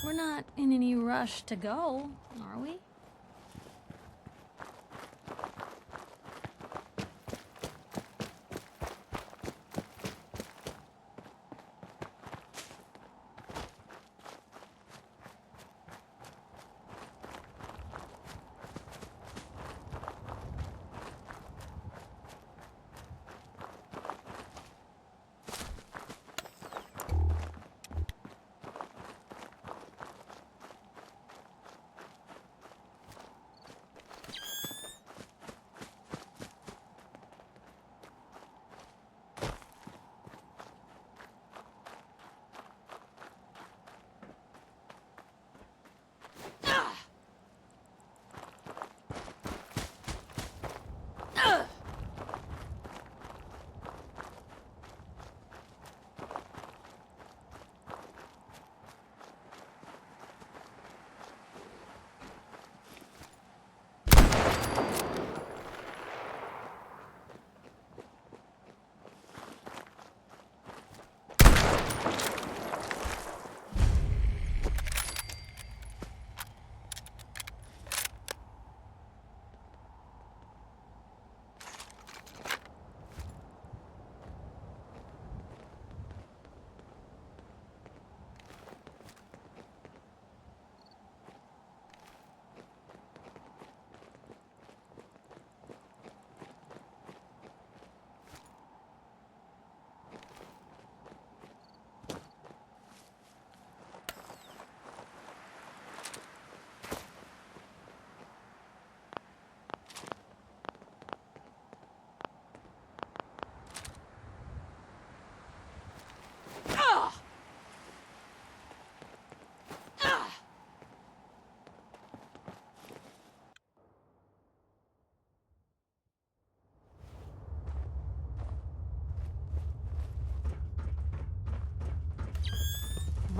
We're not in any rush to go, are we?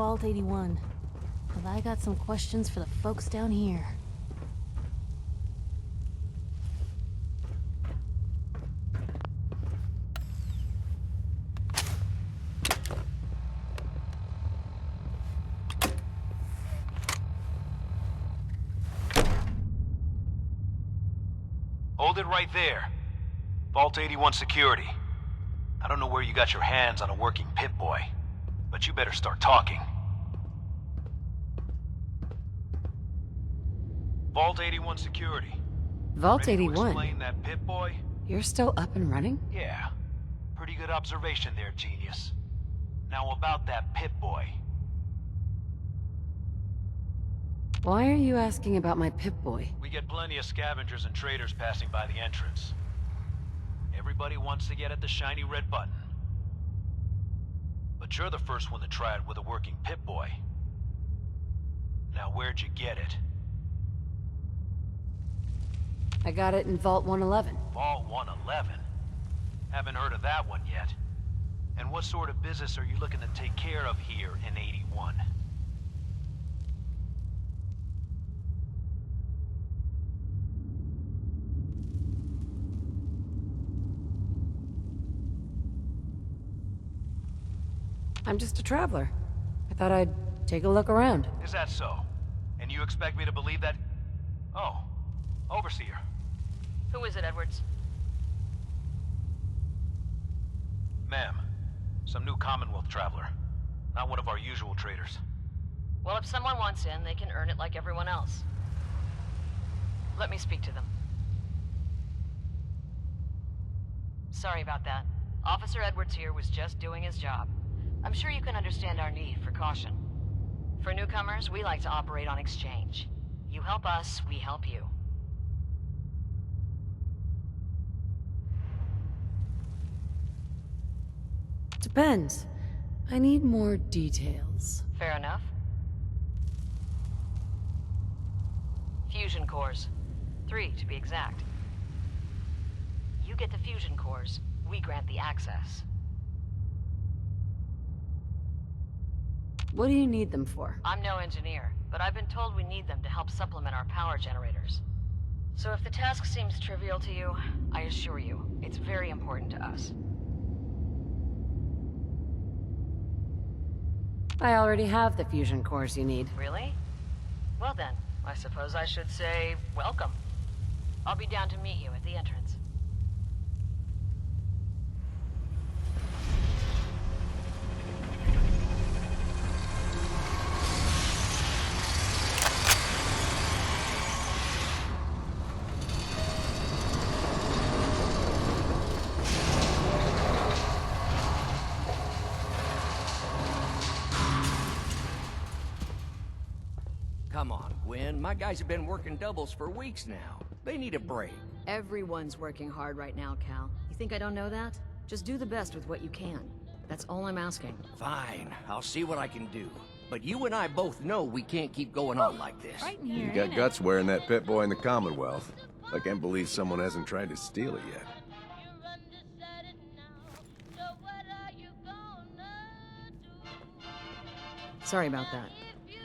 Vault 81. But I got some questions for the folks down here. Hold it right there. Vault 81 security. I don't know where you got your hands on a working Pip-Boy, but you better start talking. Vault 81 security. Vault Ready to 81? explain that Pip-Boy? You're still up and running? Yeah. Pretty good observation there, genius. Now about that Pip-Boy. Why are you asking about my Pip-Boy? We get plenty of scavengers and traders passing by the entrance. Everybody wants to get at the shiny red button. But you're the first one to try it with a working Pip-Boy. Now where'd you get it? I got it in Vault 111. Vault 111? Haven't heard of that one yet. And what sort of business are you looking to take care of here in 81? I'm just a traveler. I thought I'd take a look around. Is that so? And you expect me to believe that... Oh, Overseer. Who is it, Edwards? Ma'am, some new Commonwealth traveler. Not one of our usual traders. Well, if someone wants in, they can earn it like everyone else. Let me speak to them. Sorry about that. Officer Edwards here was just doing his job. I'm sure you can understand our need for caution. For newcomers, we like to operate on exchange. You help us, we help you. Depends. I need more details. Fair enough. Fusion cores. 3, to be exact. You get the fusion cores, we grant the access. What do you need them for? I'm no engineer, but I've been told we need them to help supplement our power generators. So if the task seems trivial to you, I assure you, it's very important to us. I already have the fusion cores you need. Really? Well then, I suppose I should say welcome. I'll be down to meet you at the entrance. Come on, Gwen. My guys have been working doubles for weeks now. They need a break. Everyone's working hard right now, Cal. You think I don't know that? Just do the best with what you can. That's all I'm asking. Fine, I'll see what I can do. But you and I both know we can't keep going on like this. Right in here, You got guts wearing that pit boy in the Commonwealth. I can't believe someone hasn't tried to steal it yet. Sorry about that.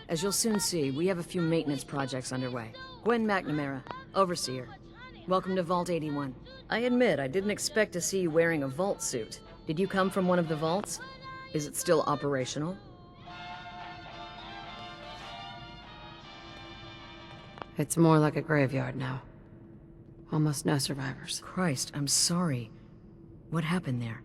As you'll soon see, we have a few maintenance projects underway. Gwen McNamara, Overseer. Welcome to Vault 81. I admit, I didn't expect to see you wearing a vault suit. Did you come from one of the vaults? Is it still operational? It's more like a graveyard now. Almost no survivors. Christ, I'm sorry. What happened there?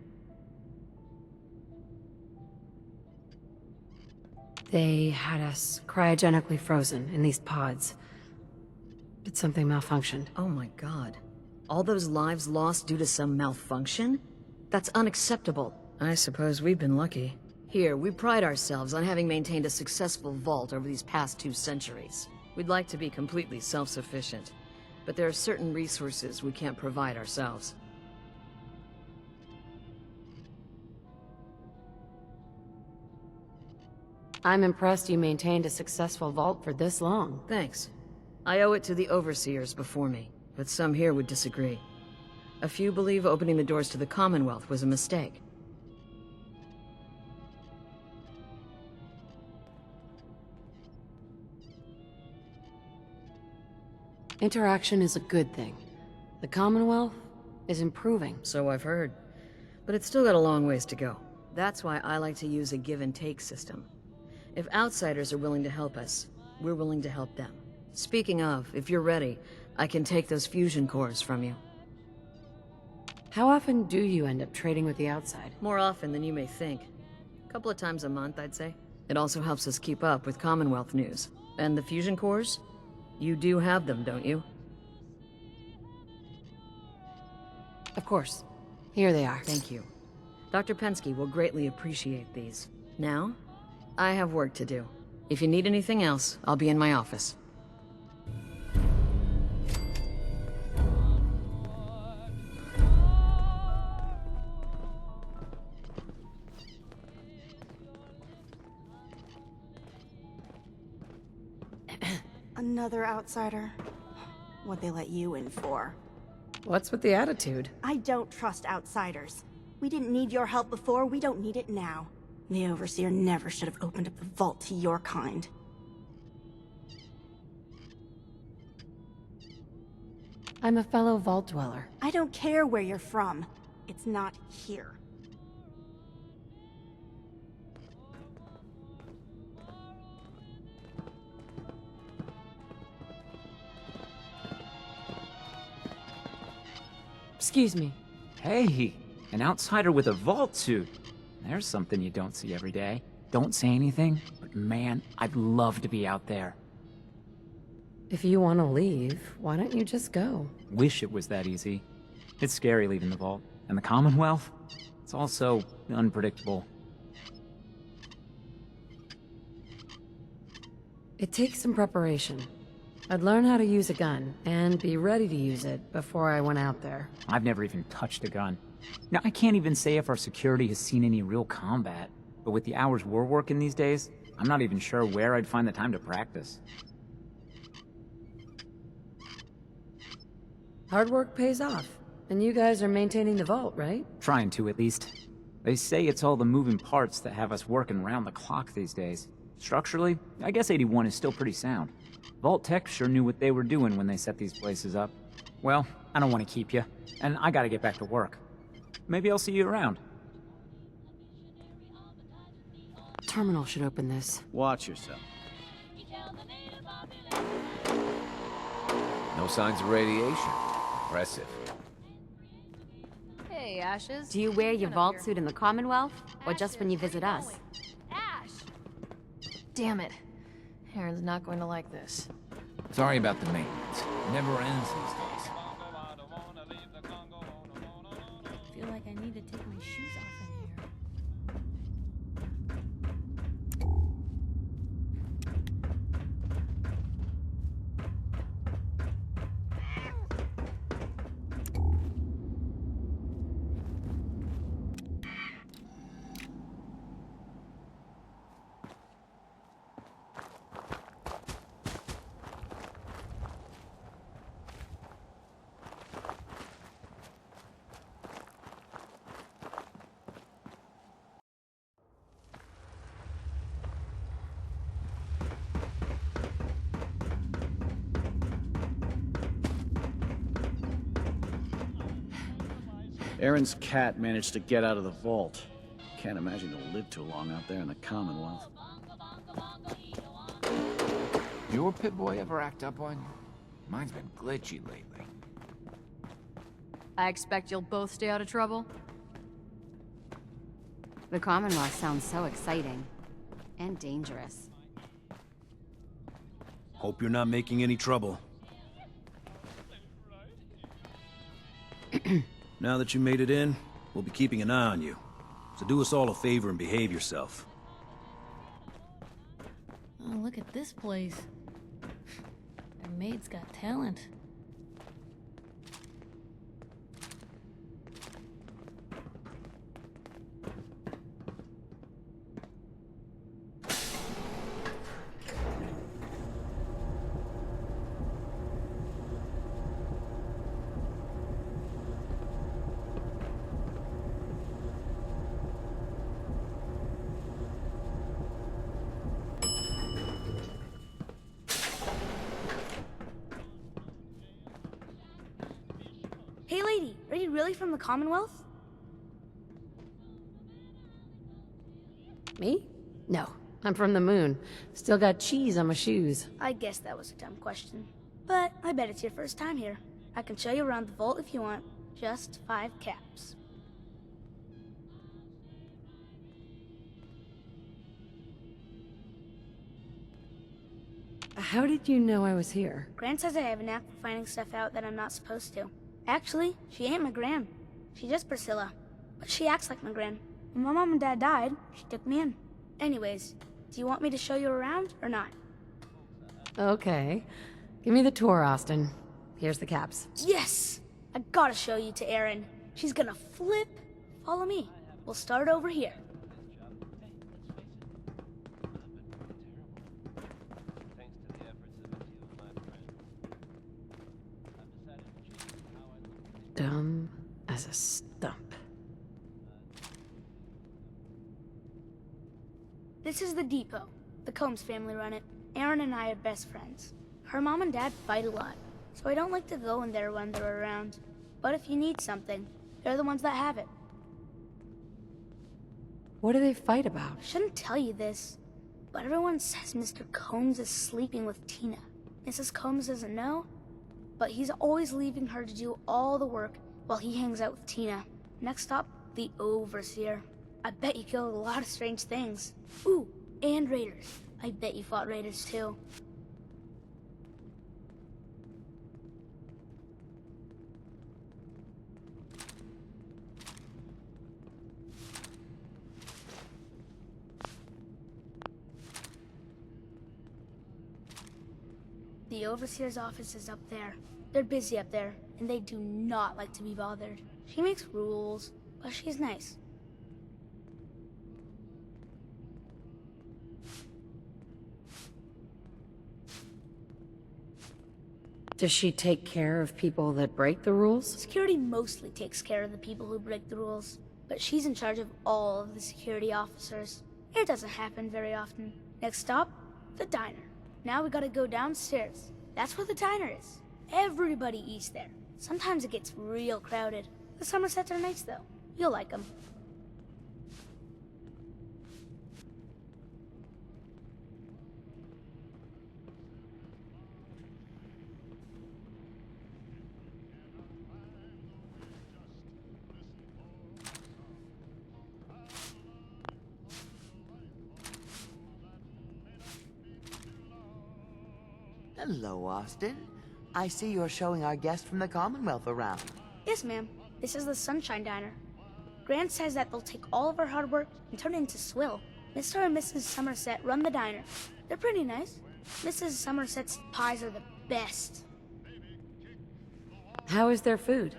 They had us cryogenically frozen in these pods. But something malfunctioned. Oh my god. All those lives lost due to some malfunction? That's unacceptable. I suppose we've been lucky. Here, we pride ourselves on having maintained a successful vault over these past 2 centuries. We'd like to be completely self-sufficient, but there are certain resources we can't provide ourselves. I'm impressed you maintained a successful vault for this long. Thanks. I owe it to the overseers before me, but some here would disagree. A few believe opening the doors to the Commonwealth was a mistake. Interaction is a good thing. The Commonwealth is improving. So I've heard. But it's still got a long ways to go. That's why I like to use a give-and-take system. If outsiders are willing to help us, we're willing to help them. Speaking of, if you're ready, I can take those fusion cores from you. How often do you end up trading with the outside? More often than you may think. A couple of times a month, I'd say. It also helps us keep up with Commonwealth news. And the fusion cores? You do have them, don't you? Of course. Here they are. Thank you. Dr. Pensky will greatly appreciate these. Now, I have work to do. If you need anything else, I'll be in my office. Another outsider? What'd they let you in for? What's with the attitude? I don't trust outsiders. We didn't need your help before, we don't need it now. The Overseer never should have opened up the vault to your kind. I'm a fellow vault dweller. I don't care where you're from. It's not here. Excuse me. Hey, an outsider with a vault suit. There's something you don't see every day. Don't say anything, but man, I'd love to be out there. If you want to leave, why don't you just go? Wish it was that easy. It's scary leaving the vault. And the Commonwealth? It's also unpredictable. It takes some preparation. I'd learn how to use a gun, and be ready to use it before I went out there. I've never even touched a gun. Now, I can't even say if our security has seen any real combat, but with the hours we're working these days, I'm not even sure where I'd find the time to practice. Hard work pays off, and you guys are maintaining the vault, right? Trying to, at least. They say it's all the moving parts that have us working round the clock these days. Structurally, I guess 81 is still pretty sound. Vault Tech sure knew what they were doing when they set these places up. Well, I don't want to keep you, and I gotta get back to work. Maybe I'll see you around. terminal should open this. Watch yourself. No signs of radiation. Impressive. Hey, Ashes. Do you wear your vault suit in the Commonwealth, or just when you visit us? Ash! Damn it. Aaron's not going to like this. Sorry about the maintenance. It never ends these days. I feel like I need to take my shoes off in here. Aaron's cat managed to get out of the vault. Can't imagine he'll live too long out there in the Commonwealth. Your Pip-Boy ever act up on you? Mine's been glitchy lately. I expect you'll both stay out of trouble? The Commonwealth sounds so exciting. And dangerous. Hope you're not making any trouble. Now that you made it in, we'll be keeping an eye on you. So do us all a favor and behave yourself. Oh, look at this place. Their maid's got talent. Hey lady, are you really from the Commonwealth? Me? No, I'm from the moon. Still got cheese on my shoes. I guess that was a dumb question. But I bet it's your first time here. I can show you around the vault if you want. Just 5 caps. How did you know I was here? Gran says I have a knack for finding stuff out that I'm not supposed to. Actually, she ain't my Gran. She's just Priscilla. But she acts like my Gran. When my mom and dad died, she took me in. Anyways, do you want me to show you around or not? Okay. Give me the tour, Austin. Here's the caps. Yes! I gotta show you to Erin. She's gonna flip. Follow me. We'll start over here. Dumb as a stump. This is the depot. The Combs family run it. Erin and I are best friends. Her mom and dad fight a lot, so I don't like to go in there when they're around. But if you need something, they're the ones that have it. What do they fight about? I shouldn't tell you this, but everyone says Mr. Combs is sleeping with Tina. Mrs. Combs doesn't know, but he's always leaving her to do all the work while he hangs out with Tina. Next up, the Overseer. I bet you killed a lot of strange things. Ooh, and raiders. I bet you fought raiders too. The Overseer's office is up there. They're busy up there, and they do not like to be bothered. She makes rules, but she's nice. Does she take care of people that break the rules? Security mostly takes care of the people who break the rules, but she's in charge of all of the security officers. It doesn't happen very often. Next stop, the diner. Now we gotta go downstairs. That's where the diner is. Everybody eats there. Sometimes it gets real crowded. The Somersets are nice though. You'll like them. Hello, Austin. I see you're showing our guest from the Commonwealth around. Yes, ma'am. This is the Sunshine Diner. Grant says that they'll take all of our hard work and turn it into swill. Mr. and Mrs. Somerset run the diner. They're pretty nice. Mrs. Somerset's pies are the best. How is their food?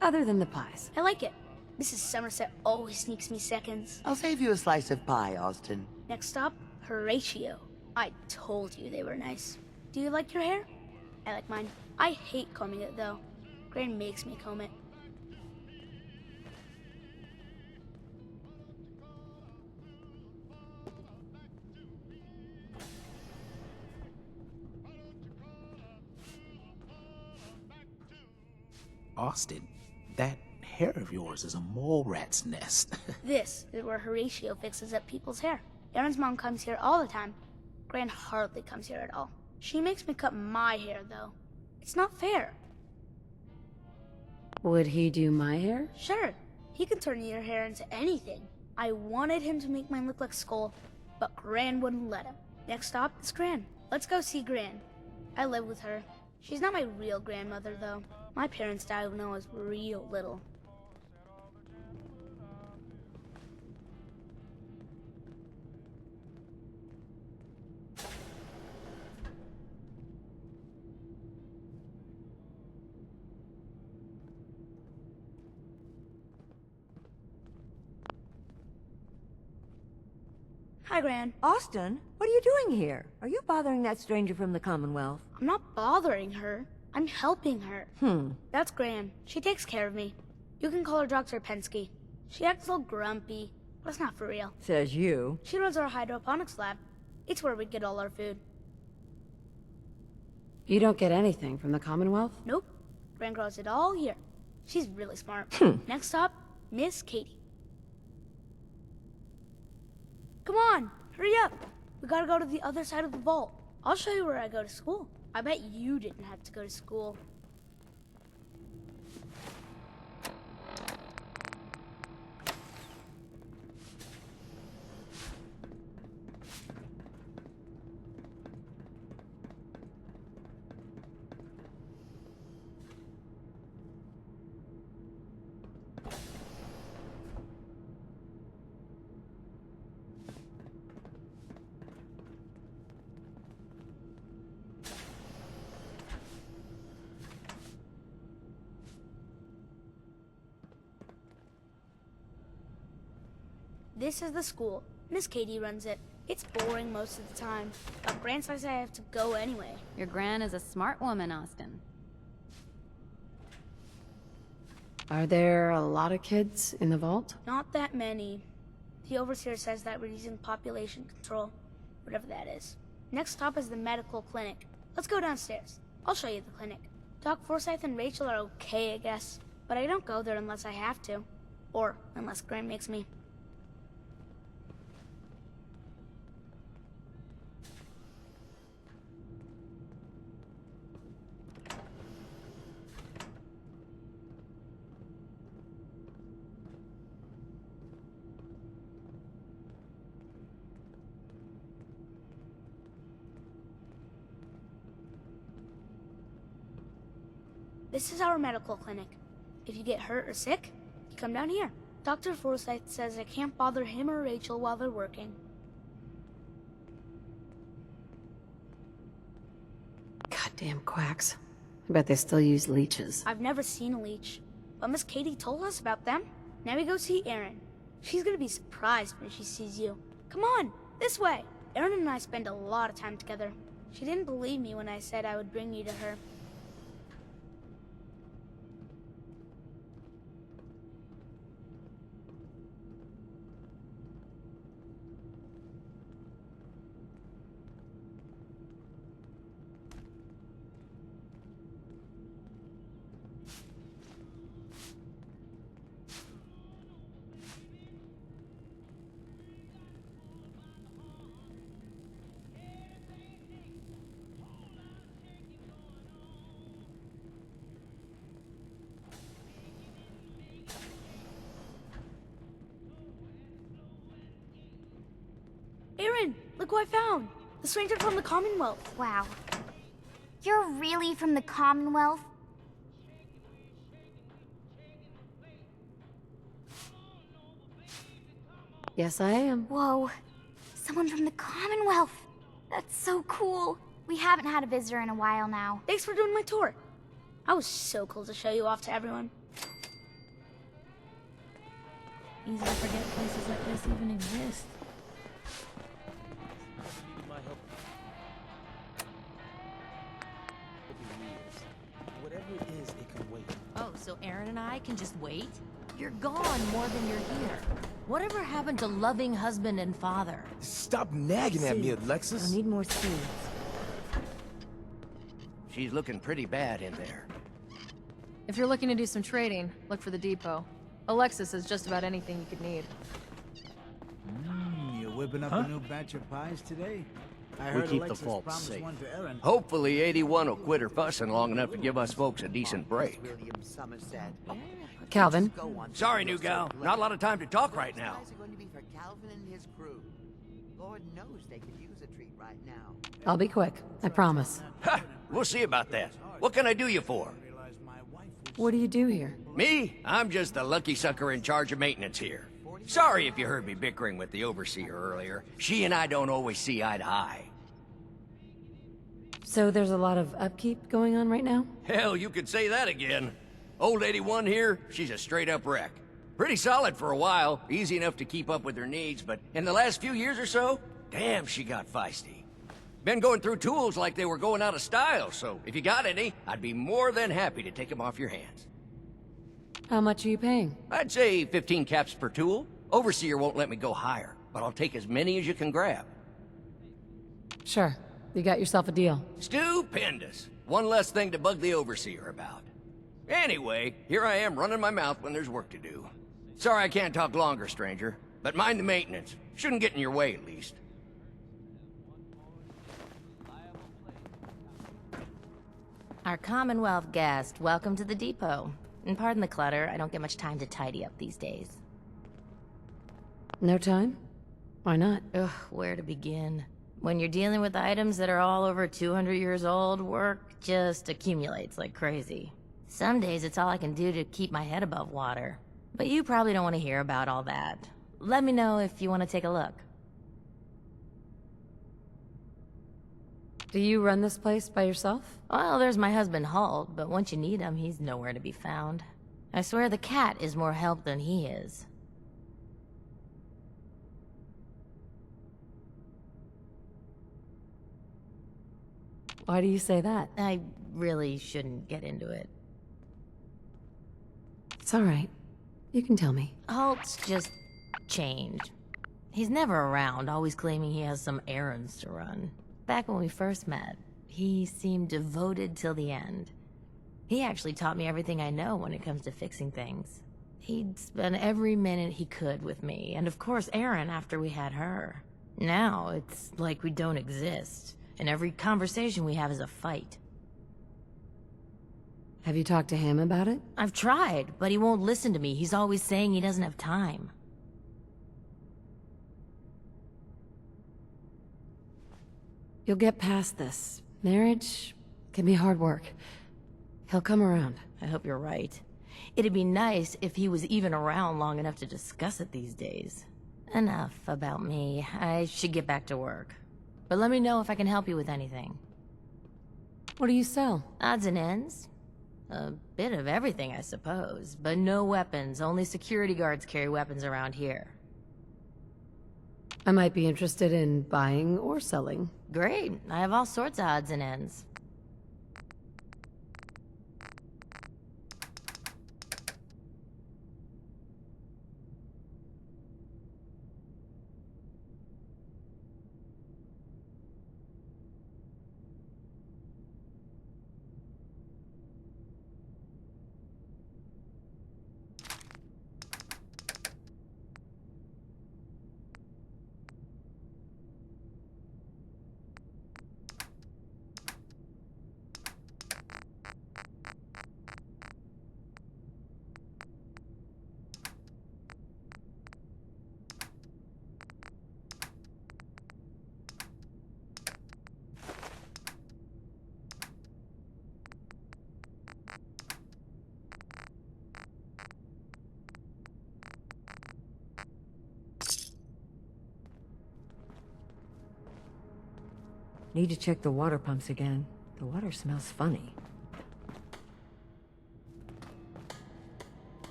Other than the pies. I like it. Mrs. Somerset always sneaks me seconds. I'll save you a slice of pie, Austin. Next stop, Horatio. I told you they were nice. Do you like your hair? I like mine. I hate combing it, though. Gran makes me comb it. Austin, that hair of yours is a mole rat's nest. This is where Horatio fixes up people's hair. Aaron's mom comes here all the time. Gran hardly comes here at all. She makes me cut my hair, though. It's not fair. Would he do my hair? Sure. He can turn your hair into anything. I wanted him to make mine look like Skull, but Gran wouldn't let him. Next stop is Gran. Let's go see Gran. I live with her. She's not my real grandmother, though. My parents died when I was real little. Hi, Gran. Austin, what are you doing here? Are you bothering that stranger from the Commonwealth? I'm not bothering her. I'm helping her. That's Gran. She takes care of me. You can call her Dr. Pensky. She acts a little grumpy, but it's not for real. Says you. She runs our hydroponics lab. It's where we get all our food. You don't get anything from the Commonwealth? Nope. Gran grows it all here. She's really smart. Next stop, Miss Katie. Come on, hurry up. We gotta go to the other side of the vault. I'll show you where I go to school. I bet you didn't have to go to school. This is the school. Miss Katie runs it. It's boring most of the time, but Gran says I have to go anyway. Your Gran is a smart woman, Austin. Are there a lot of kids in the vault? Not that many. The overseer says that we're using population control, whatever that is. Next stop is the medical clinic. Let's go downstairs. I'll show you the clinic. Doc Forsyth and Rachel are okay, I guess, but I don't go there unless I have to. Or unless Gran makes me. This is our medical clinic. If you get hurt or sick, you come down here. Dr. Forsyth says I can't bother him or Rachel while they're working. Goddamn quacks. I bet they still use leeches. I've never seen a leech, but Miss Katie told us about them. Now we go see Erin. She's gonna be surprised when she sees you. Come on, this way. Erin and I spend a lot of time together. She didn't believe me when I said I would bring you to her. Erin, look who I found! The stranger from the Commonwealth. Wow. You're really from the Commonwealth? Yes, I am. Whoa. Someone from the Commonwealth. That's so cool. We haven't had a visitor in a while now. Thanks for doing my tour. I was so cool to show you off to everyone. Easy to forget places like this even exist. Whatever it is, it can wait. Oh, so Aaron and I can just wait? You're gone more than you're here. Whatever happened to loving husband and father? Stop nagging at me, Alexis. I need more seeds. She's looking pretty bad in there. If you're looking to do some trading, look for the depot. Alexis has just about anything you could need. You're whipping up a new batch of pies today? I We heard keep the Alexis vault promised safe. one to Aaron. Hopefully 81 will quit her fussing long enough to give us folks a decent break. Calvin. Sorry, new gal. Not a lot of time to talk right now. Guys are going to be for Calvin and his crew. Lord knows they could use a treat right now. I'll be quick. I promise. Ha! We'll see about that. What can I do you for? What do you do here? Me? I'm just the lucky sucker in charge of maintenance here. Sorry if you heard me bickering with the overseer earlier. She and I don't always see eye to eye. So there's a lot of upkeep going on right now? Hell, you could say that again. Old 81 here, she's a straight-up wreck. Pretty solid for a while, easy enough to keep up with her needs, but in the last few years or so, damn, she got feisty. Been going through tools like they were going out of style, so if you got any, I'd be more than happy to take them off your hands. How much are you paying? I'd say 15 caps per tool. Overseer won't let me go higher, but I'll take as many as you can grab. Sure. You got yourself a deal. Stupendous. One less thing to bug the Overseer about. Anyway, here I am running my mouth when there's work to do. Sorry I can't talk longer, stranger, but mind the maintenance. Shouldn't get in your way, at least. Our Commonwealth guest, welcome to the depot. And pardon the clutter, I don't get much time to tidy up these days. No time? Why not? Ugh, where to begin? When you're dealing with items that are all over 200 years old, work just accumulates like crazy. Some days it's all I can do to keep my head above water. But you probably don't want to hear about all that. Let me know if you want to take a look. Do you run this place by yourself? Well, there's my husband Halt, but once you need him, he's nowhere to be found. I swear the cat is more help than he is. Why do you say that? I really shouldn't get into it. It's all right. You can tell me. Halt's just changed. He's never around, always claiming he has some errands to run. Back when we first met, he seemed devoted till the end. He actually taught me everything I know when it comes to fixing things. He'd spend every minute he could with me, and of course Erin after we had her. Now, it's like we don't exist, and every conversation we have is a fight. Have you talked to him about it? I've tried, but he won't listen to me. He's always saying he doesn't have time. You'll get past this. Marriage can be hard work. He'll come around. I hope you're right. It'd be nice if he was even around long enough to discuss it these days. Enough about me. I should get back to work. But let me know if I can help you with anything. What do you sell? Odds and ends. A bit of everything, I suppose. But no weapons. Only security guards carry weapons around here. I might be interested in buying or selling. Great. I have all sorts of odds and ends. Need to check the water pumps again. The water smells funny.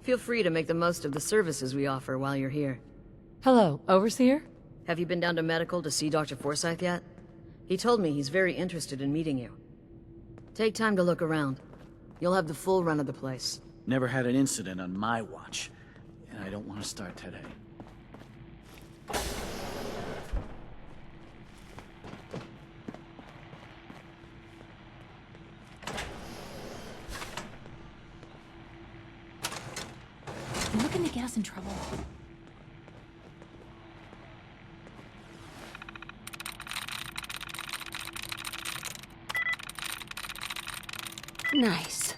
Feel free to make the most of the services we offer while you're here. Hello, Overseer? Have you been down to medical to see Dr. Forsyth yet? He told me he's very interested in meeting you. Take time to look around. You'll have the full run of the place. Never had an incident on my watch, and I don't want to start today. You're looking to get us in trouble. Nice.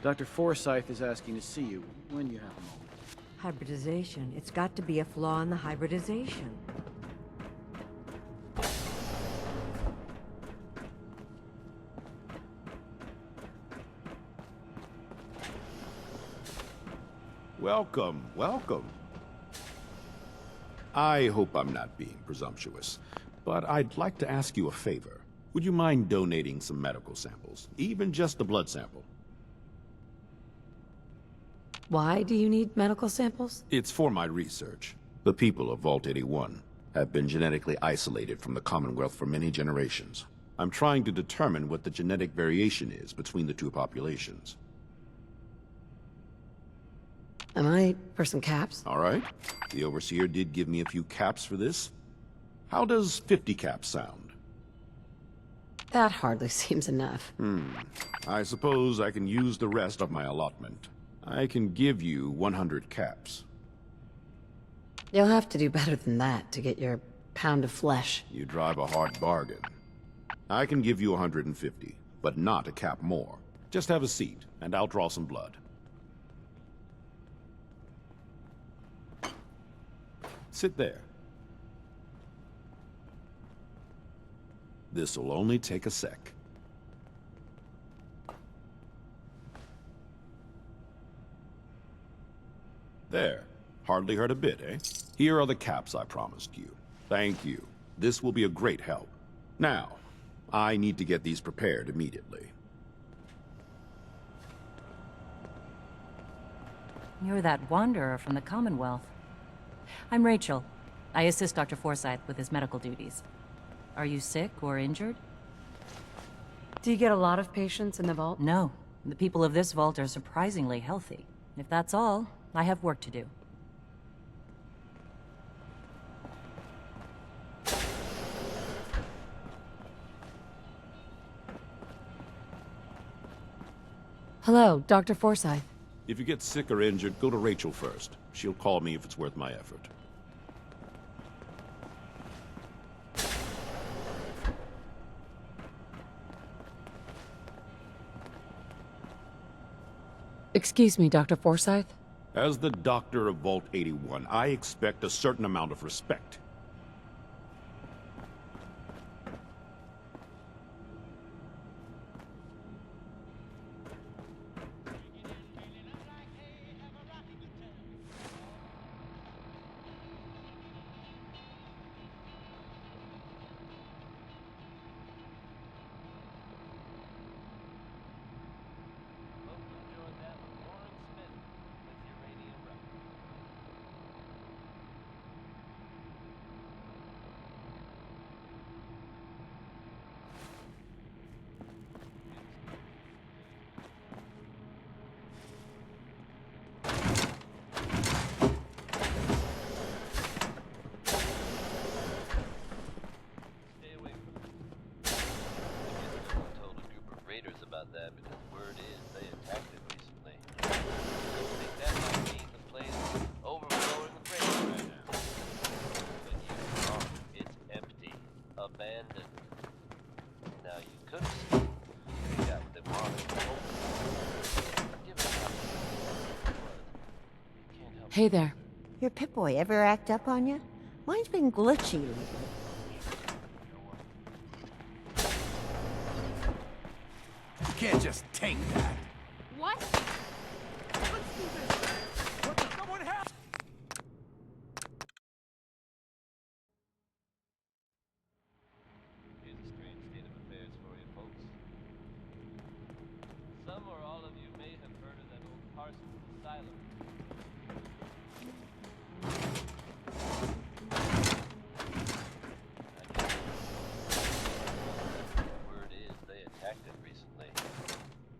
Dr. Forsyth is asking to see you when you have a moment. Hybridization. It's got to be a flaw in the hybridization. Welcome, welcome. I hope I'm not being presumptuous, but I'd like to ask you a favor. Would you mind donating some medical samples, even just a blood sample? Why do you need medical samples? It's for my research. The people of Vault 81 have been genetically isolated from the Commonwealth for many generations. I'm trying to determine what the genetic variation is between the two populations. Am I for some caps? All right. The Overseer did give me a few caps for this. How does 50 caps sound? That hardly seems enough. I suppose I can use the rest of my allotment. I can give you 100 caps. You'll have to do better than that to get your pound of flesh. You drive a hard bargain. I can give you 150, but not a cap more. Just have a seat, and I'll draw some blood. Sit there. This'll only take a sec. There. Hardly hurt a bit, eh? Here are the caps I promised you. Thank you. This will be a great help. Now, I need to get these prepared immediately. You're that wanderer from the Commonwealth. I'm Rachel. I assist Dr. Forsyth with his medical duties. Are you sick or injured? Do you get a lot of patients in the vault? No. The people of this vault are surprisingly healthy. If that's all, I have work to do. Hello, Dr. Forsyth. If you get sick or injured, go to Rachel first. She'll call me if it's worth my effort. Excuse me, Dr. Forsyth? As the doctor of Vault 81, I expect a certain amount of respect. about that because word is they attacked it recently. I think that might mean the place is overflowing with raiders right now. But you're wrong. It's empty. Abandoned. Now you could have seen they got what they wanted. Give it up. Can't help Hey there. Your Pip-Boy ever act up on you? Mine's been glitchy lately. You can't just take that. What? Let's do this. What the? Someone help! Here's a strange state of affairs for you folks. Some or all of you may have heard of that old Parsons Asylum. Word is they attacked it recently.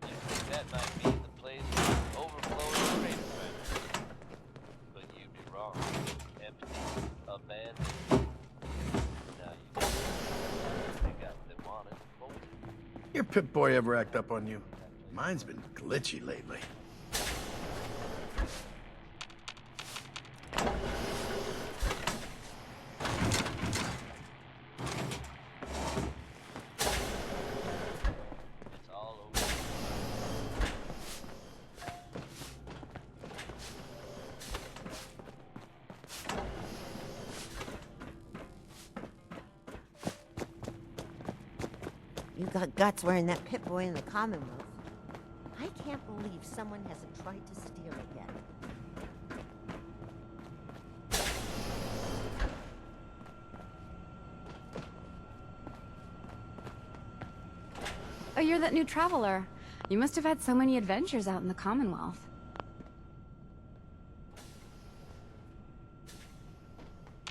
You think that might mean the place is overflowing with raiders right now. But you'd be wrong. Empty. Abandoned. Now you know they got what they wanted. Your Pip-Boy ever act up on you? Mine's been glitchy lately. It's all over. You got guts wearing that Pip-Boy in the Commonwealth. I can't believe someone hasn't tried to steal it yet. Oh, you're that new traveler. You must have had so many adventures out in the Commonwealth.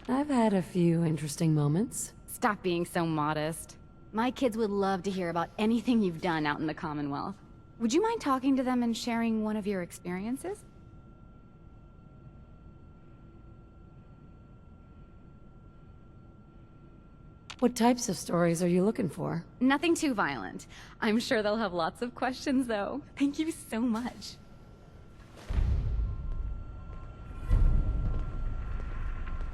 I've had a few interesting moments. Stop being so modest. My kids would love to hear about anything you've done out in the Commonwealth. Would you mind talking to them and sharing one of your experiences? What types of stories are you looking for? Nothing too violent. I'm sure they'll have lots of questions, though. Thank you so much.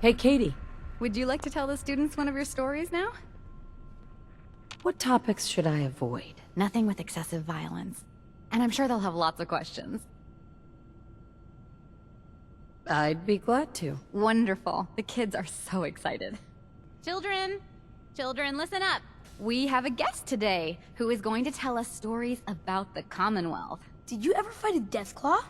Hey, Katie. Would you like to tell the students one of your stories now? What topics should I avoid? Nothing with excessive violence. And I'm sure they'll have lots of questions. I'd be glad to. Wonderful. The kids are so excited. Children! Children, listen up! We have a guest today who is going to tell us stories about the Commonwealth. Did you ever fight a Deathclaw?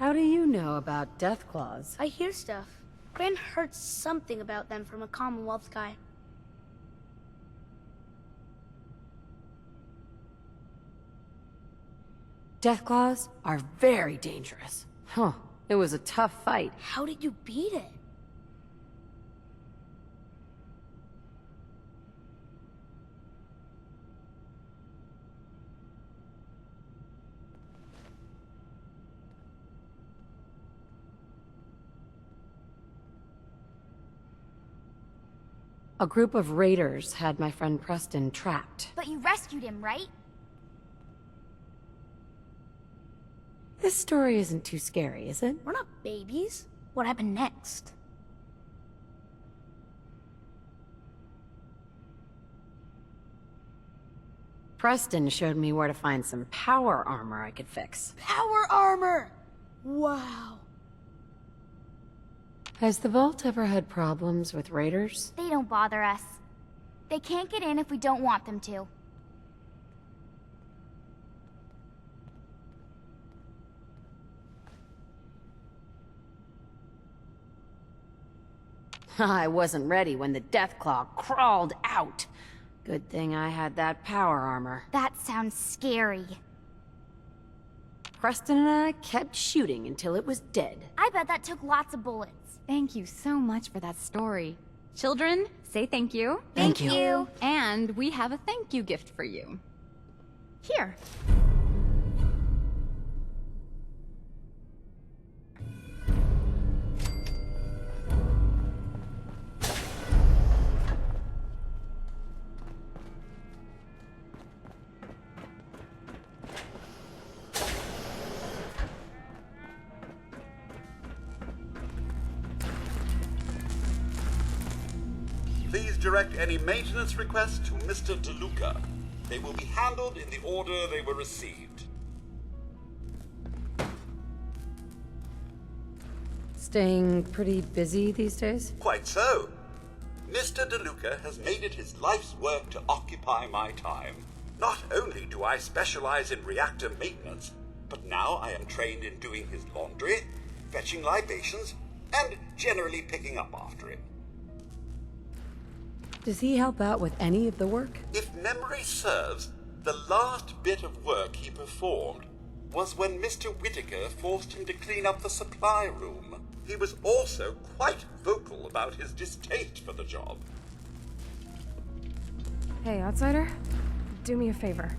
How do you know about Deathclaws? I hear stuff. Gran heard something about them from a Commonwealth guy. Deathclaws are very dangerous. Huh. It was a tough fight. How did you beat it? A group of raiders had my friend Preston trapped. But you rescued him, right? This story isn't too scary, is it? We're not babies. What happened next? Preston showed me where to find some power armor I could fix. Power armor! Wow. Has the Vault ever had problems with raiders? They don't bother us. They can't get in if we don't want them to. I wasn't ready when the Deathclaw crawled out. Good thing I had that power armor. That sounds scary. Preston and I kept shooting until it was dead. I bet that took lots of bullets. Thank you so much for that story. Children, say thank you. Thank you. And we have a thank you gift for you. Here. direct any maintenance requests to Mr. DeLuca. They will be handled in the order they were received. Staying pretty busy these days? Quite so. Mr. DeLuca has made it his life's work to occupy my time. Not only do I specialize in reactor maintenance, but now I am trained in doing his laundry, fetching libations, and generally picking up after him. Does he help out with any of the work? If memory serves, the last bit of work he performed was when Mr. Whitaker forced him to clean up the supply room. He was also quite vocal about his distaste for the job. Hey, outsider. Do me a favor.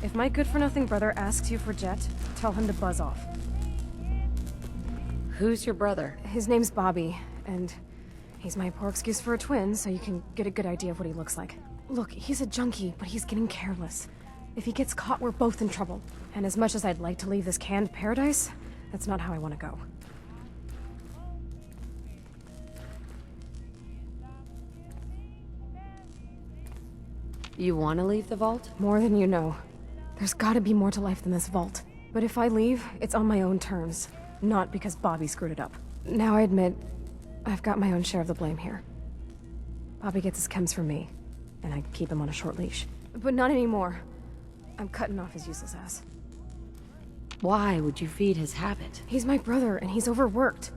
If my good-for-nothing brother asks you for Jet, tell him to buzz off. Who's your brother? His name's Bobby, and he's my poor excuse for a twin, so you can get a good idea of what he looks like. Look, he's a junkie, but he's getting careless. If he gets caught, we're both in trouble. And as much as I'd like to leave this canned paradise, that's not how I want to go. You want to leave the vault? More than you know. There's gotta be more to life than this vault. But if I leave, it's on my own terms. Not because Bobby screwed it up. Now I admit, I've got my own share of the blame here. Bobby gets his chems from me, and I keep him on a short leash. But not anymore. I'm cutting off his useless ass. Why would you feed his habit? He's my brother, and he's overworked.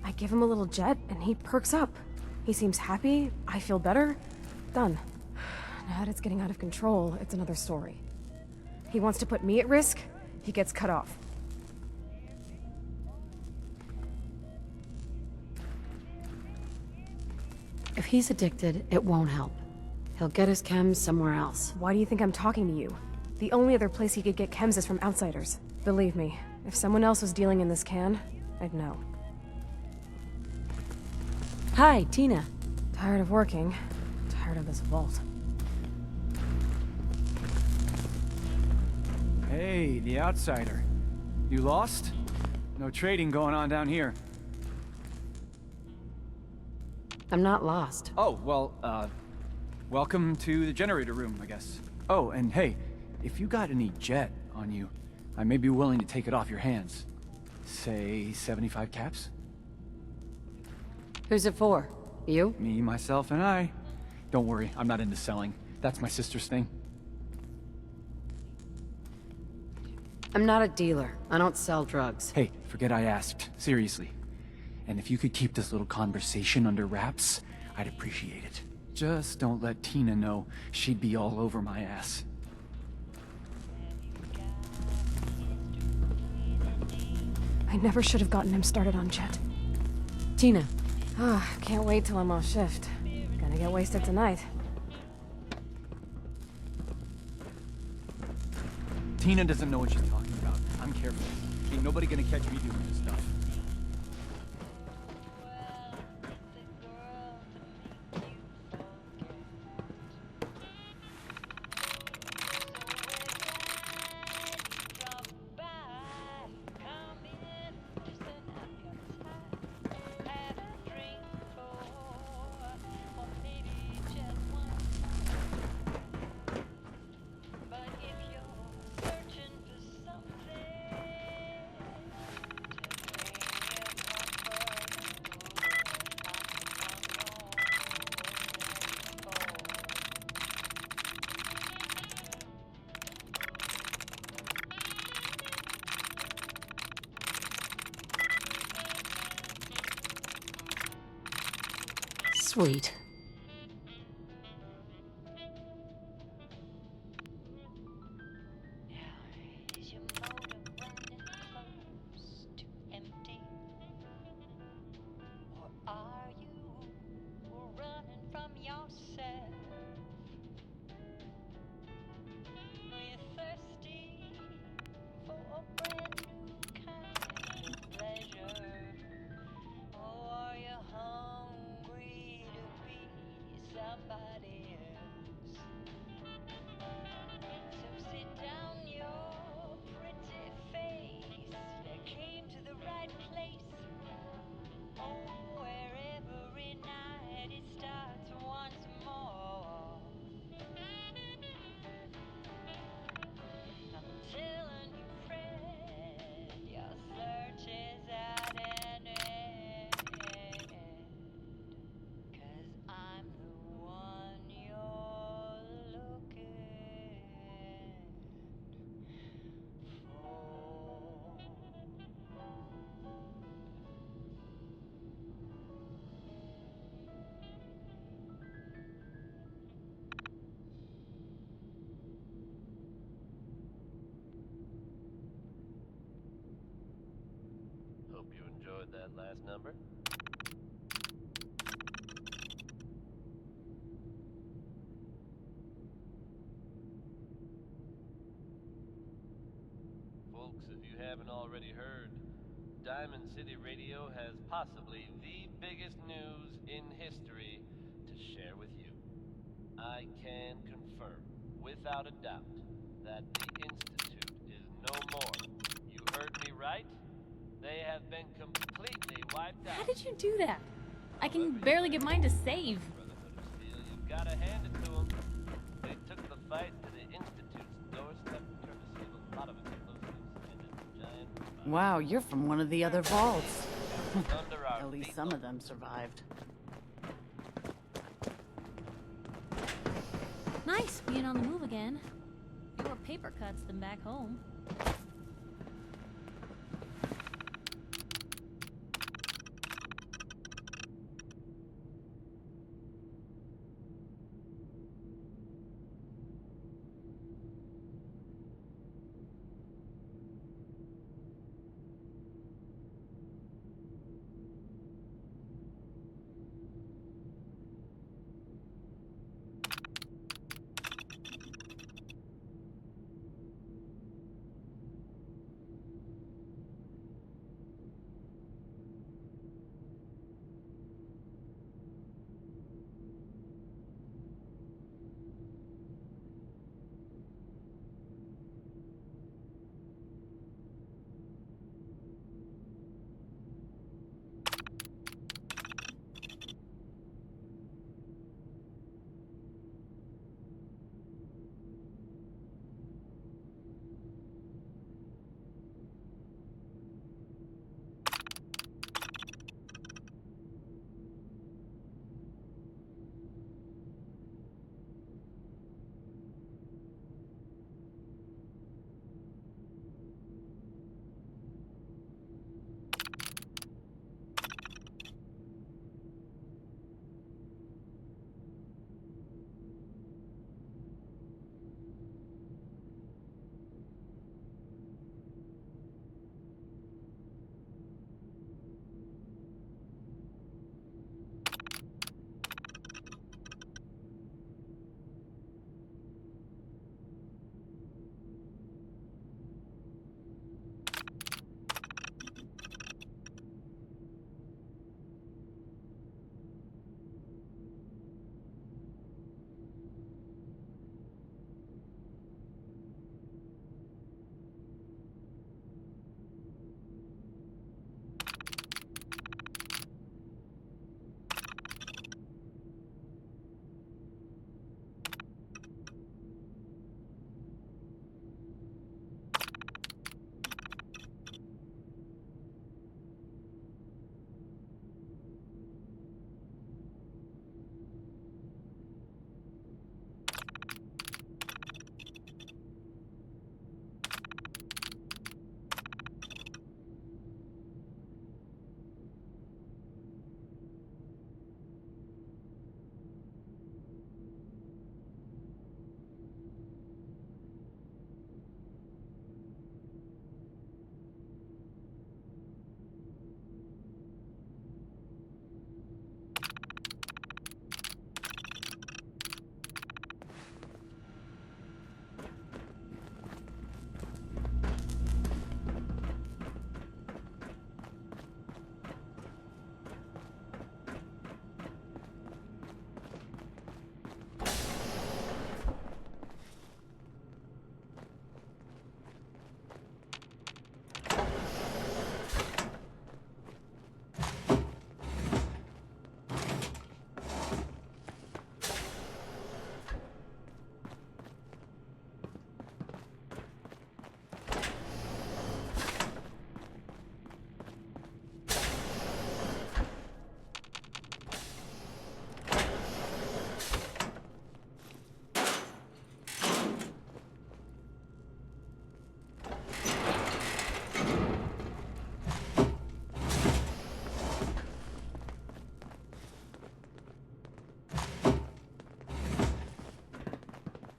I give him a little Jet, and he perks up. He seems happy, I feel better. Done. Now that it's getting out of control, it's another story. He wants to put me at risk, he gets cut off. If he's addicted, it won't help. He'll get his chems somewhere else. Why do you think I'm talking to you? The only other place he could get chems is from outsiders. Believe me, if someone else was dealing in this can, I'd know. Hi, Tina. Tired of working. Tired of this vault. Hey, the outsider. You lost? No trading going on down here. I'm not lost. Oh, well, welcome to the generator room, I guess. Oh, and hey, if you got any Jet on you, I may be willing to take it off your hands. Say 75 caps? Who's it for? You? Me, myself, and I. Don't worry, I'm not into selling. That's my sister's thing. I'm not a dealer. I don't sell drugs. Hey, forget I asked. Seriously. And if you could keep this little conversation under wraps, I'd appreciate it. Just don't let Tina know. She'd be all over my ass. I never should have gotten him started on Jet. Tina. Can't wait till I'm off shift. Gonna get wasted tonight. Tina doesn't know what she's talking about. I'm careful. Ain't nobody gonna catch me doing this stuff. Sweet. enjoyed that last number. Folks, if you haven't already heard, Diamond City Radio has possibly the biggest news in history to share with you. I can confirm, without a doubt, that the Institute is no more. You heard me right? They have been completely wiped out. How did you do that? I can barely get mine to save. You've got to hand it to them. They took the fight to the Institute's doorstep courtesy of a lot of explosives and a giant... Wow, you're from one of the other vaults. Under our At least some of them survived. Nice being on the move again. Fewer paper cuts than back home.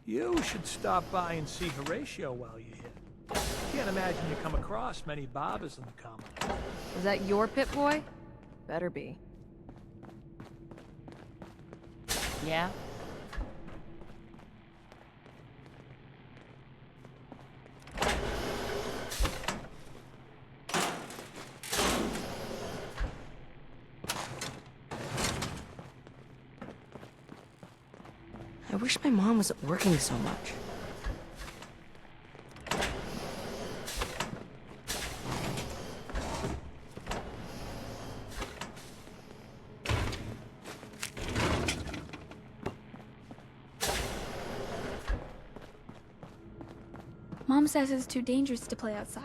You should stop by and see Horatio while you're here. Can't imagine you come across many barbers in the common. Is that your Pip-Boy? Better be. Yeah? I wish my mom wasn't working so much. Mom says it's too dangerous to play outside.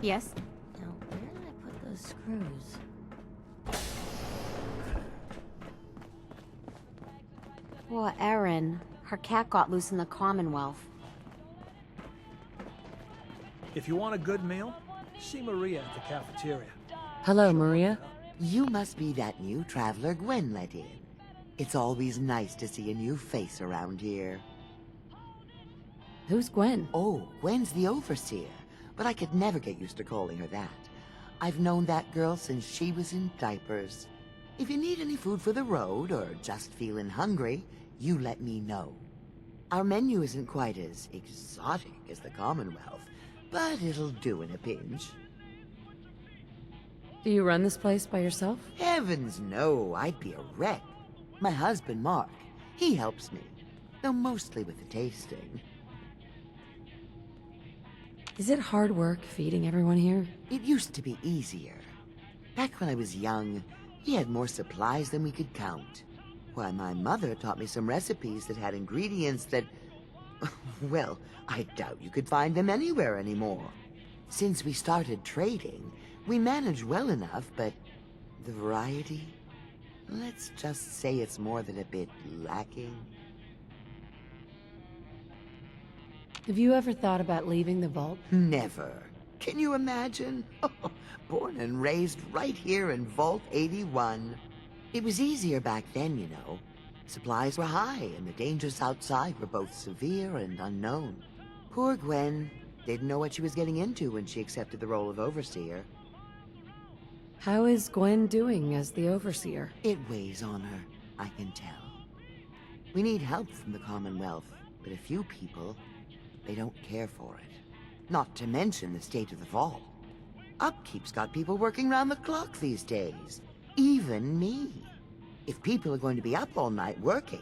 Yes? Now, where did I put those screws? Poor Erin. Her cat got loose in the Commonwealth. If you want a good meal, see Maria at the cafeteria. Hello, Maria. You must be that new traveler Gwen let in. It's always nice to see a new face around here. Who's Gwen? Oh, Gwen's the overseer, but I could never get used to calling her that. I've known that girl since she was in diapers. If you need any food for the road, or just feeling hungry, you let me know. Our menu isn't quite as exotic as the Commonwealth, but it'll do in a pinch. Do you run this place by yourself? Heavens no, I'd be a wreck. My husband, Mark, he helps me, though mostly with the tasting. Is it hard work feeding everyone here? It used to be easier. Back when I was young, we had more supplies than we could count. Why, my mother taught me some recipes that had ingredients that... well, I doubt you could find them anywhere anymore. Since we started trading, we manage well enough, but the variety? Let's just say it's more than a bit lacking. Have you ever thought about leaving the vault? Never. Can you imagine? Born and raised right here in Vault 81. It was easier back then, you know. Supplies were high, and the dangers outside were both severe and unknown. Poor Gwen didn't know what she was getting into when she accepted the role of overseer. How is Gwen doing as the overseer? It weighs on her, I can tell. We need help from the Commonwealth, but a few people, they don't care for it. Not to mention the state of the vault. Upkeep's got people working round the clock these days. Even me. If people are going to be up all night working,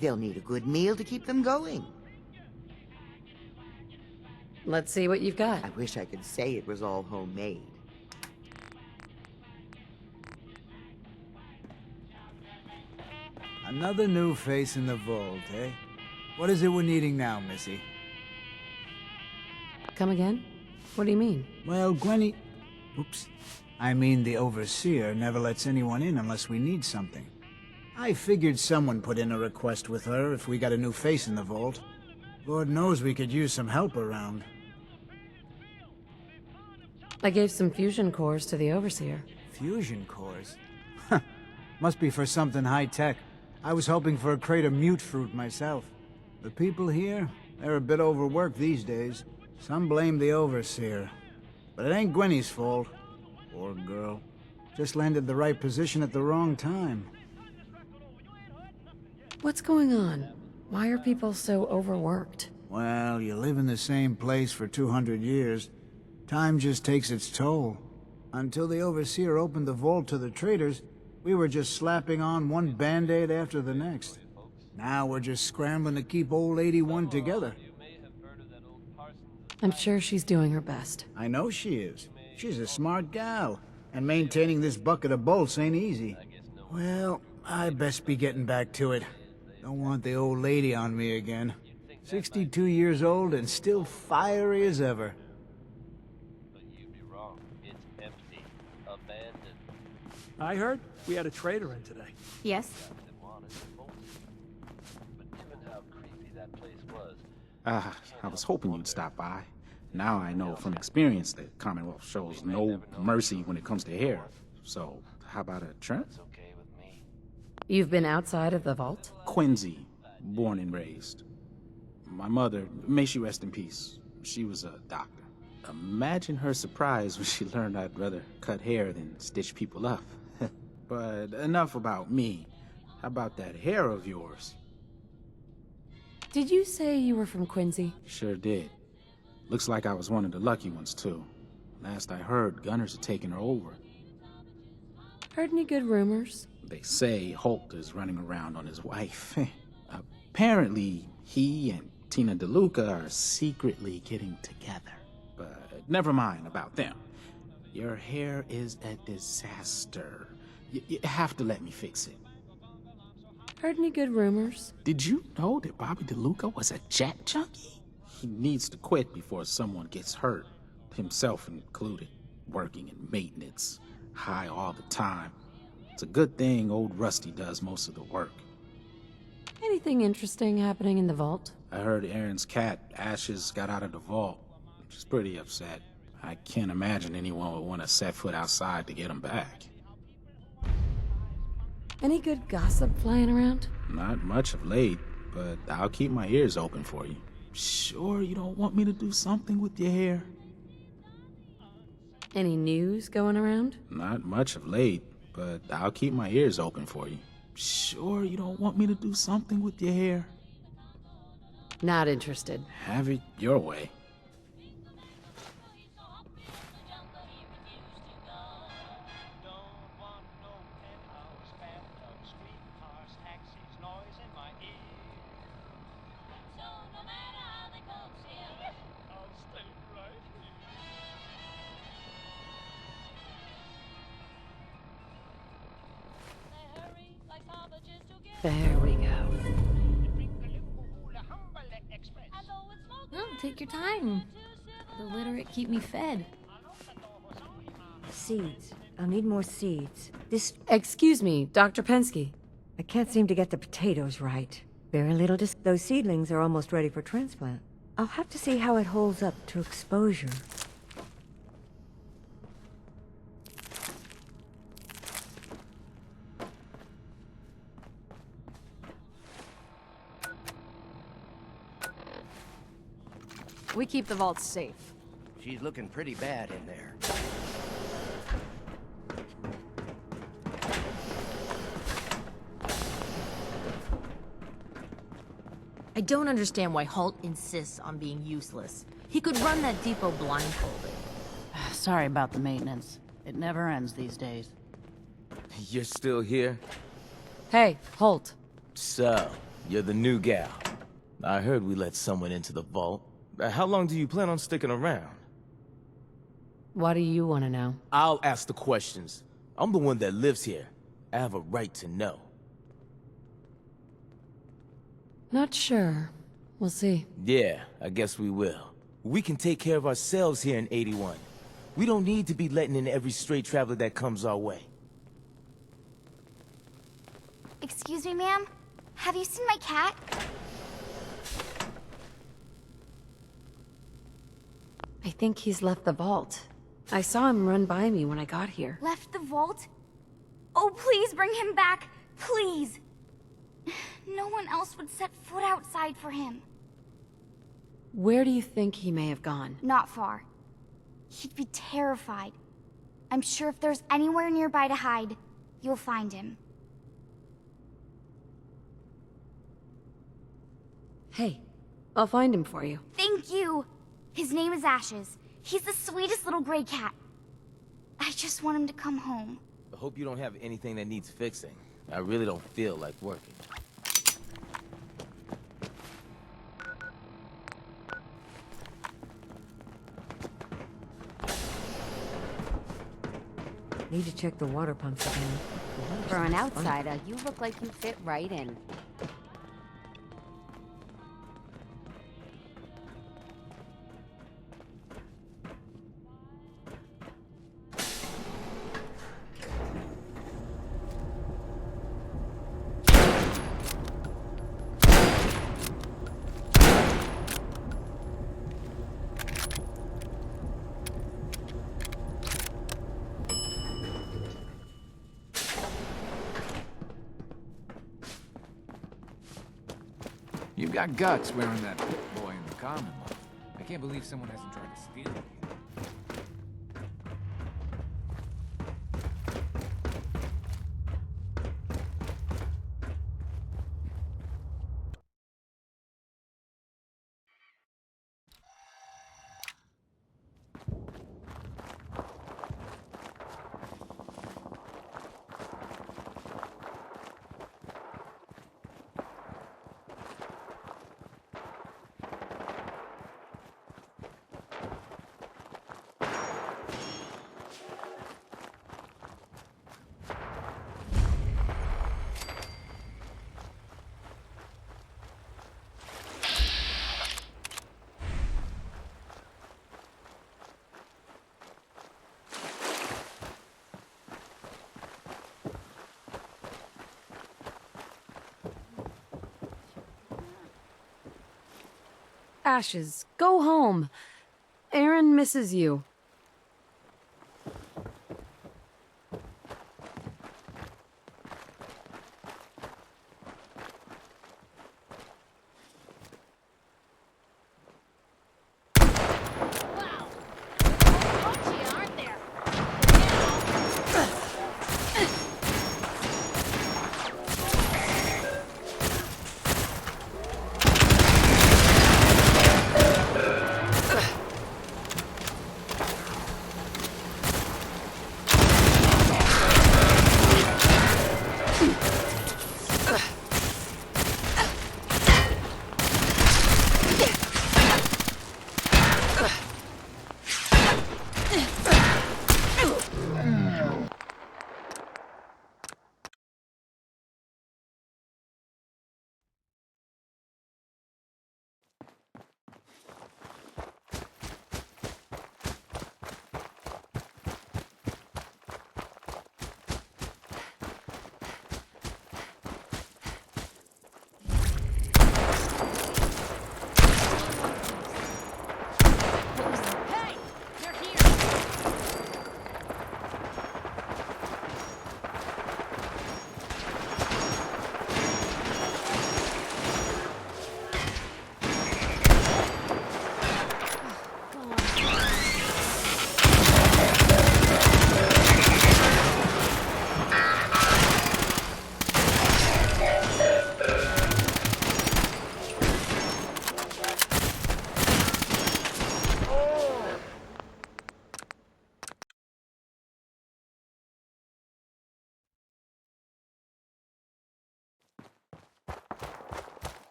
they'll need a good meal to keep them going. Let's see what you've got. I wish I could say it was all homemade. Another new face in the vault, eh? What is it we're needing now, Missy? Come again? What do you mean? Well, Gwenny... Oops. I mean, the Overseer never lets anyone in unless we need something. I figured someone put in a request with her if we got a new face in the vault. Lord knows we could use some help around. I gave some fusion cores to the Overseer. Fusion cores? Huh. Must be for something high-tech. I was hoping for a crate of mute fruit myself. The people here, they're a bit overworked these days. Some blame the Overseer. But it ain't Gwenny's fault. Poor girl. Just landed the right position at the wrong time. What's going on? Why are people so overworked? Well, you live in the same place for 200 years. Time just takes its toll. Until the Overseer opened the vault to the traders, we were just slapping on one band-aid after the next. Now we're just scrambling to keep old 81 together. I'm sure she's doing her best. I know she is. She's a smart gal. And maintaining this bucket of bolts ain't easy. Well, I best be getting back to it. Don't want the old lady on me again. 62 years old and still fiery as ever. But you'd be wrong. It's empty. Abandoned. I heard we had a trader in today. Yes? But given how creepy that place was, I was hoping you'd stop by. Now I know from experience that Commonwealth shows no mercy when it comes to hair. So, how about a trim? You've been outside of the vault? Quincy, born and raised. My mother, may she rest in peace, she was a doctor. Imagine her surprise when she learned I'd rather cut hair than stitch people up. But enough about me. How about that hair of yours? Did you say you were from Quincy? Sure did. Looks like I was one of the lucky ones, too. Last I heard, Gunners are taking her over. Heard any good rumors? They say Holt is running around on his wife. Apparently, he and Tina DeLuca are secretly getting together. But never mind about them. Your hair is a disaster. You have to let me fix it. Heard any good rumors? Did you know that Bobby DeLuca was a jet junkie? He needs to quit before someone gets hurt, himself included. Working in maintenance, high all the time. It's a good thing old Rusty does most of the work. Anything interesting happening in the vault? I heard Aaron's cat, Ashes, got out of the vault. She's pretty upset. I can't imagine anyone would want to set foot outside to get him back. Any good gossip flying around? Not much of late, but I'll keep my ears open for you. Sure you don't want me to do something with your hair? Any news going around? Not much of late, but I'll keep my ears open for you. Sure you don't want me to do something with your hair? Not interested. Have it your way. There we go. Oh, take your time. The literate keep me fed. Seeds. I'll need more seeds. This... Excuse me, Dr. Pensky. I can't seem to get the potatoes right. Very little those seedlings are almost ready for transplant. I'll have to see how it holds up to exposure. We keep the vaults safe. She's looking pretty bad in there. I don't understand why Holt insists on being useless. He could run that depot blindfolded. Sorry about the maintenance. It never ends these days. You're still here? Hey, Holt. So, you're the new gal. I heard we let someone into the vault. How long do you plan on sticking around? What do you want to know? I'll ask the questions. I'm the one that lives here. I have a right to know. Not sure. We'll see. Yeah, I guess we will. We can take care of ourselves here in 81. We don't need to be letting in every stray traveler that comes our way. Excuse me, ma'am? Have you seen my cat? I think he's left the vault. I saw him run by me when I got here. Left the vault? Oh, please bring him back. Please. No one else would set foot outside for him. Where do you think he may have gone? Not far. He'd be terrified. I'm sure if there's anywhere nearby to hide, you'll find him. Hey, I'll find him for you. Thank you. His name is Ashes. He's the sweetest little gray cat. I just want him to come home. I hope you don't have anything that needs fixing. I really don't feel like working. Need to check the water pumps again. For an outsider, you look like you fit right in. got guts wearing that boy in the Commonwealth. I can't believe someone hasn't tried to steal it. Ashes, go home. Aaron misses you.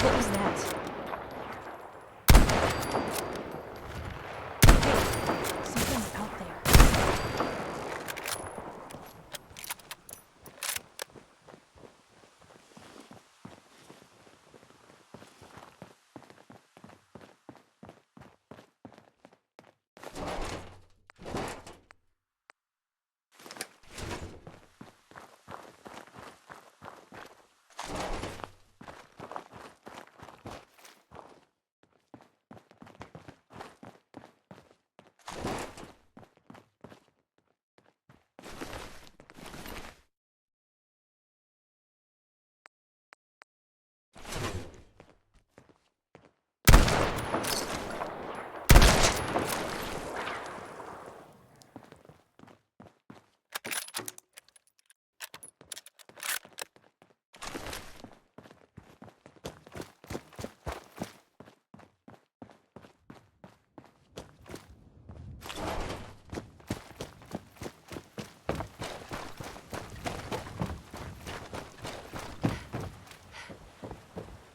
What was that? Hey, something's out there.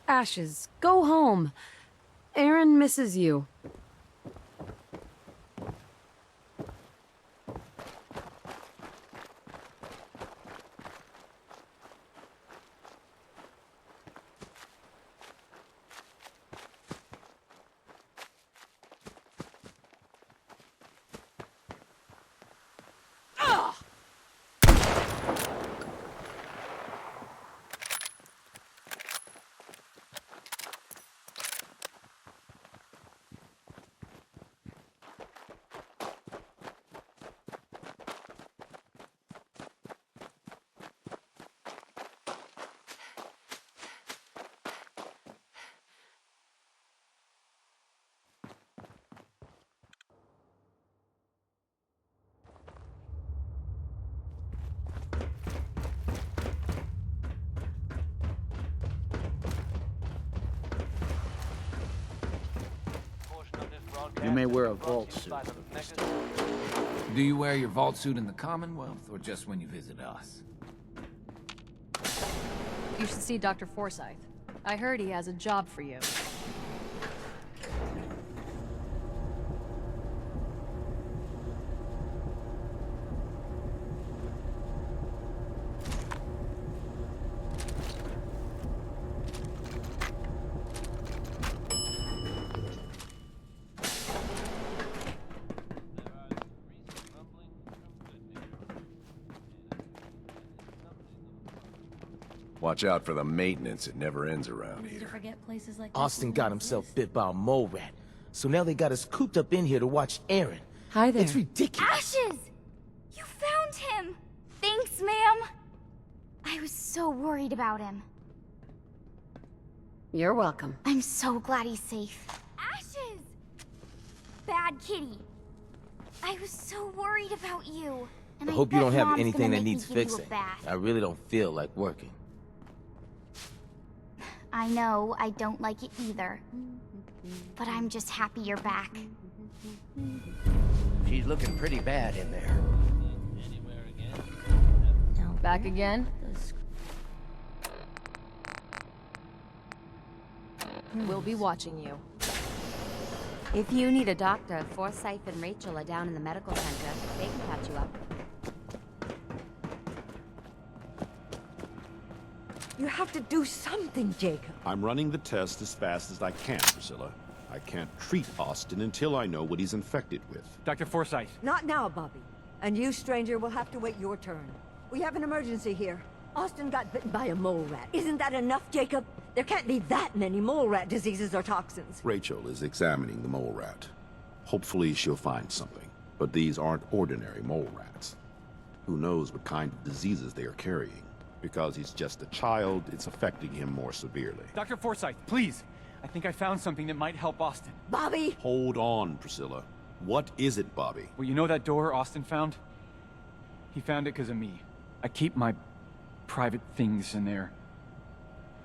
Ashes, go home. Aaron misses you. You may wear a vault suit. Do you wear your vault suit in the Commonwealth, or just when you visit us? You should see Dr. Forsyth. I heard he has a job for you. Watch out for the maintenance. It never ends around To here. forget places like Austin got himself bit by a mole rat, so now they got us cooped up in here to watch Aaron. Hi there. It's ridiculous. Ashes! You found him! Thanks, ma'am! I was so worried about him. You're welcome. I'm so glad he's safe. Ashes! Bad kitty. I was so worried about you. And I hope you bet don't have Mom's anything gonna that make me needs give you a fixing. bath. I really don't feel like working. I know, I don't like it either. But I'm just happy you're back. She's looking pretty bad in there. Back again? We'll be watching you. If you need a doctor, Forsyth and Rachel are down in the medical center. They can patch you up. You have to do something, Jacob. I'm running the test as fast as I can, Priscilla. I can't treat Austin until I know what he's infected with. Dr. Forsyth. Not now, Bobby. And you, stranger, will have to wait your turn. We have an emergency here. Austin got bitten by a mole rat. Isn't that enough, Jacob? There can't be that many mole rat diseases or toxins. Rachel is examining the mole rat. Hopefully she'll find something. But these aren't ordinary mole rats. Who knows what kind of diseases they are carrying? Because he's just a child, it's affecting him more severely. Dr. Forsyth, please. I think I found something that might help Austin. Bobby! Hold on, Priscilla. What is it, Bobby? Well, you know that door Austin found? He found it because of me. I keep my private things in there.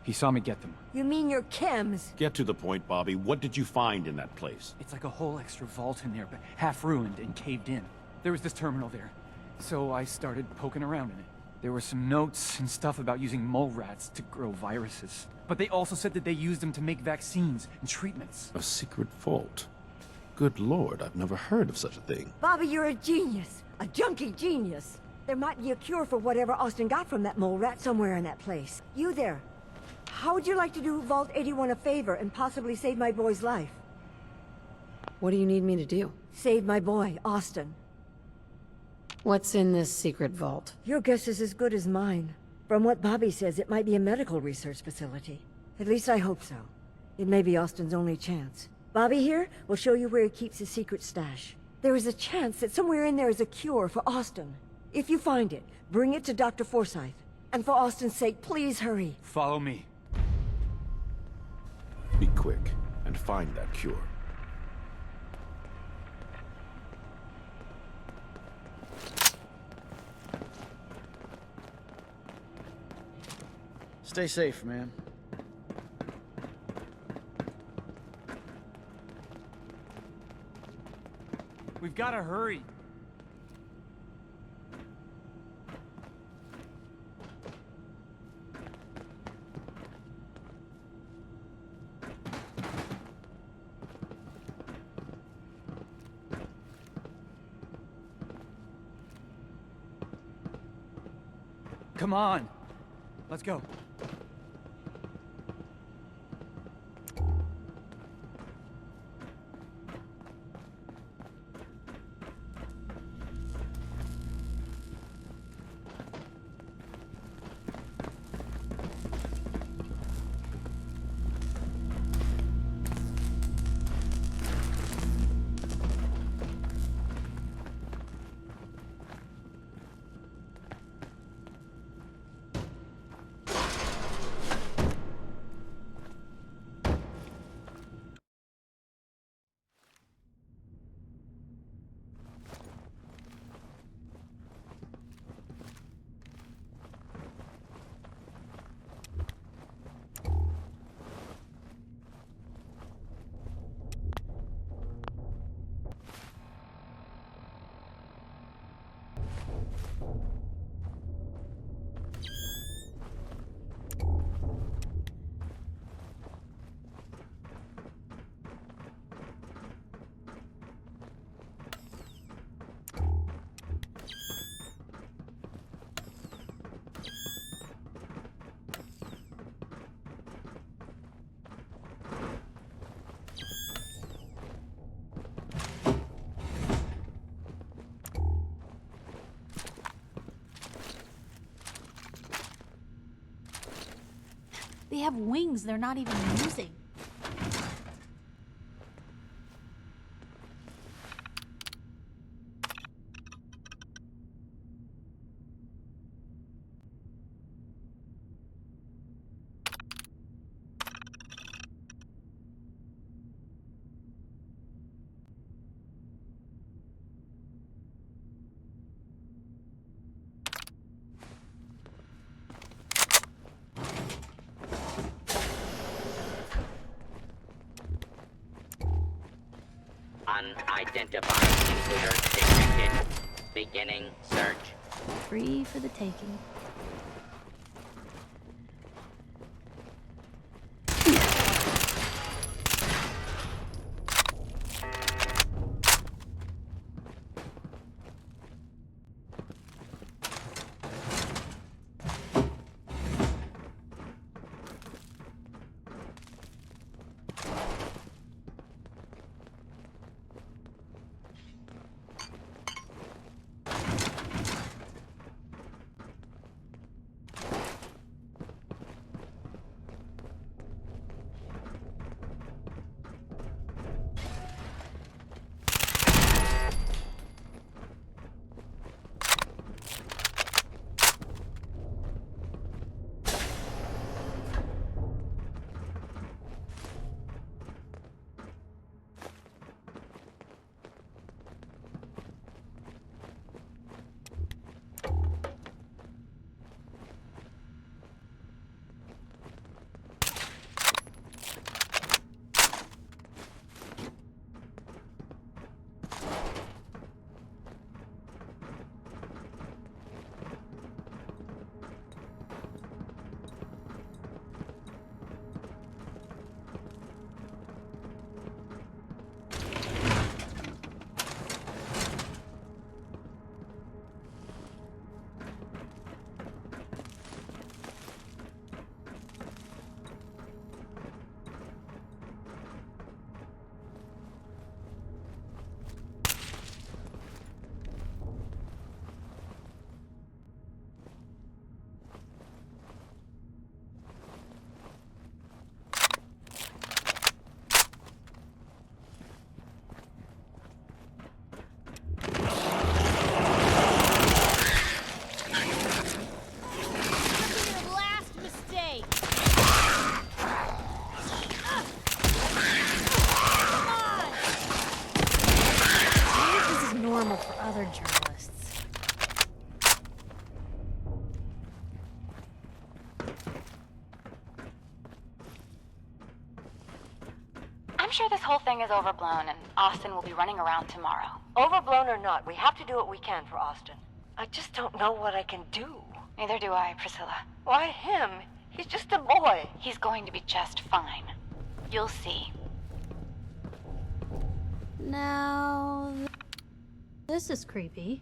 He saw me get them. You mean your chems? Get to the point, Bobby. What did you find in that place? It's like a whole extra vault in there, but half ruined and caved in. There was this terminal there, so I started poking around in it. There were some notes and stuff about using mole rats to grow viruses. But they also said that they used them to make vaccines and treatments. A secret vault? Good lord, I've never heard of such a thing. Bobby, you're a genius. A junkie genius. There might be a cure for whatever Austin got from that mole rat somewhere in that place. You there. How would you like to do Vault 81 a favor and possibly save my boy's life? What do you need me to do? Save my boy, Austin. What's in this secret vault? Your guess is as good as mine. From what Bobby says, it might be a medical research facility. At least I hope so. It may be Austin's only chance. Bobby here will show you where he keeps his secret stash. There is a chance that somewhere in there is a cure for Austin. If you find it, bring it to Dr. Forsyth. And for Austin's sake, please hurry. Follow me. Be quick and find that cure. Stay safe, man. We've got to hurry. Come on. Let's go. They have wings they're not even using. Unidentified intruder detected. Beginning search. Free for the taking. I'm sure this whole thing is overblown, and Austin will be running around tomorrow. Overblown or not, we have to do what we can for Austin. I just don't know what I can do. Neither do I, Priscilla. Why him? He's just a boy. He's going to be just fine. You'll see. Now, this is creepy.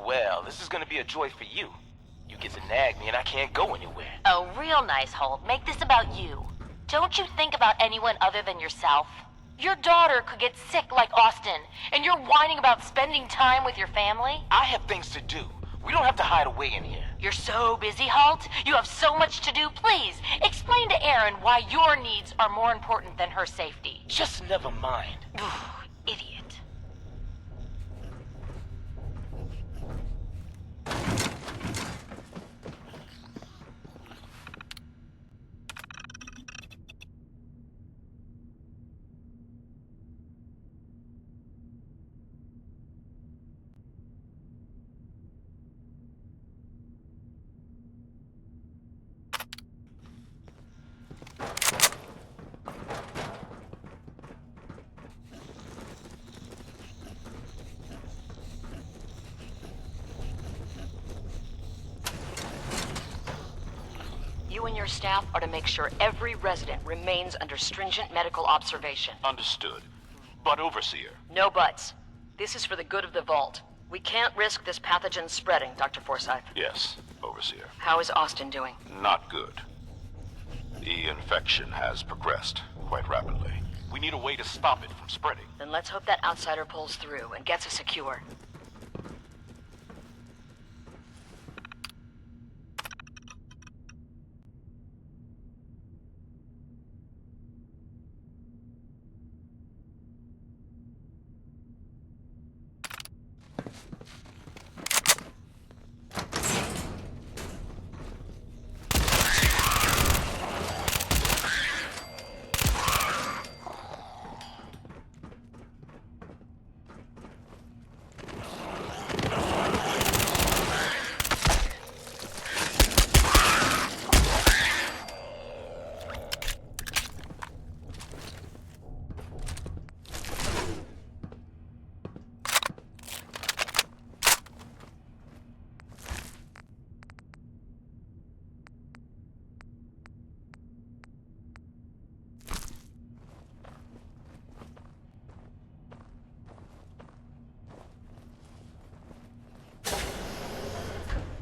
Well, this is gonna be a joy for you. You get to nag me and I can't go anywhere. Oh, real nice, Holt. Make this about you. Don't you think about anyone other than yourself? Your daughter could get sick like Austin, and you're whining about spending time with your family? I have things to do. We don't have to hide away in here. You're so busy, Halt. You have so much to do. Please, explain to Erin why your needs are more important than her safety. Just never mind. Idiot. You and your staff are to make sure every resident remains under stringent medical observation. Understood. But Overseer... No buts. This is for the good of the Vault. We can't risk this pathogen spreading, Dr. Forsyth. Yes, Overseer. How is Austin doing? Not good. The infection has progressed quite rapidly. We need a way to stop it from spreading. Then let's hope that outsider pulls through and gets us secure.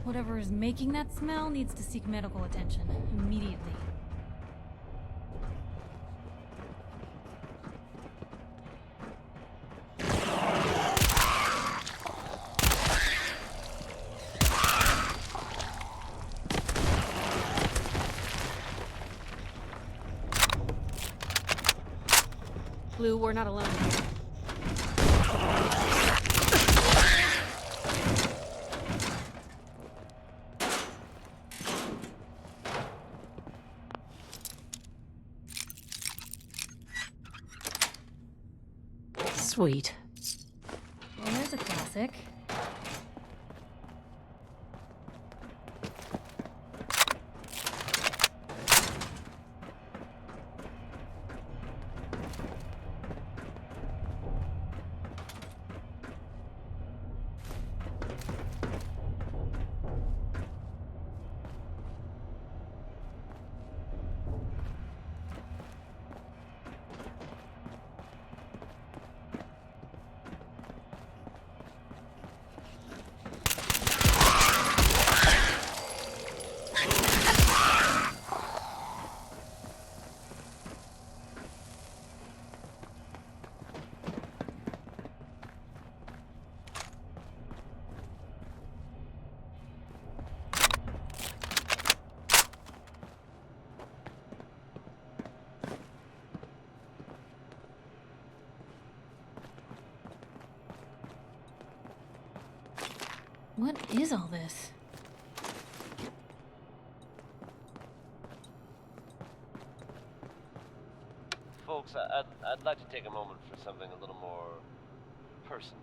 Whatever is making that smell needs to seek medical attention immediately. Blue, we're not alone. Sweet. Well, there's a classic. What is all this? Folks, I'd like to take a moment for something a little more personal.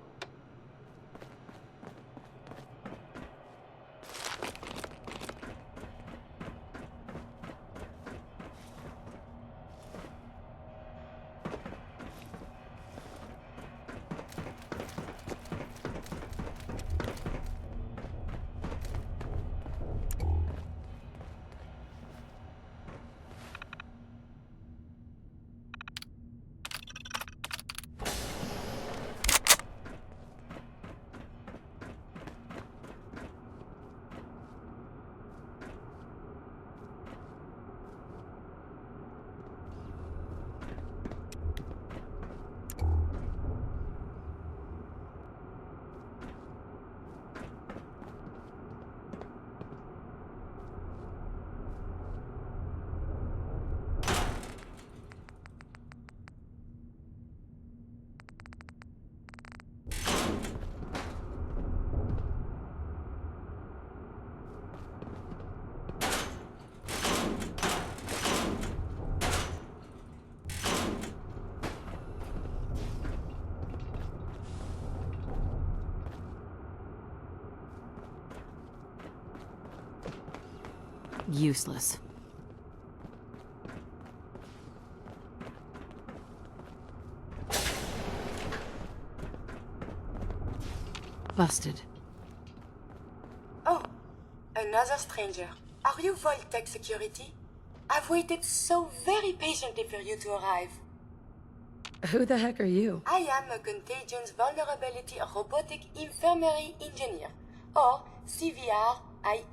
useless. Busted. Oh, another stranger. Are you Vault-Tec security? I've waited so very patiently for you to arrive. Who the heck are you? I am a Contagions Vulnerability Robotic Infirmary Engineer, or CVR-IE.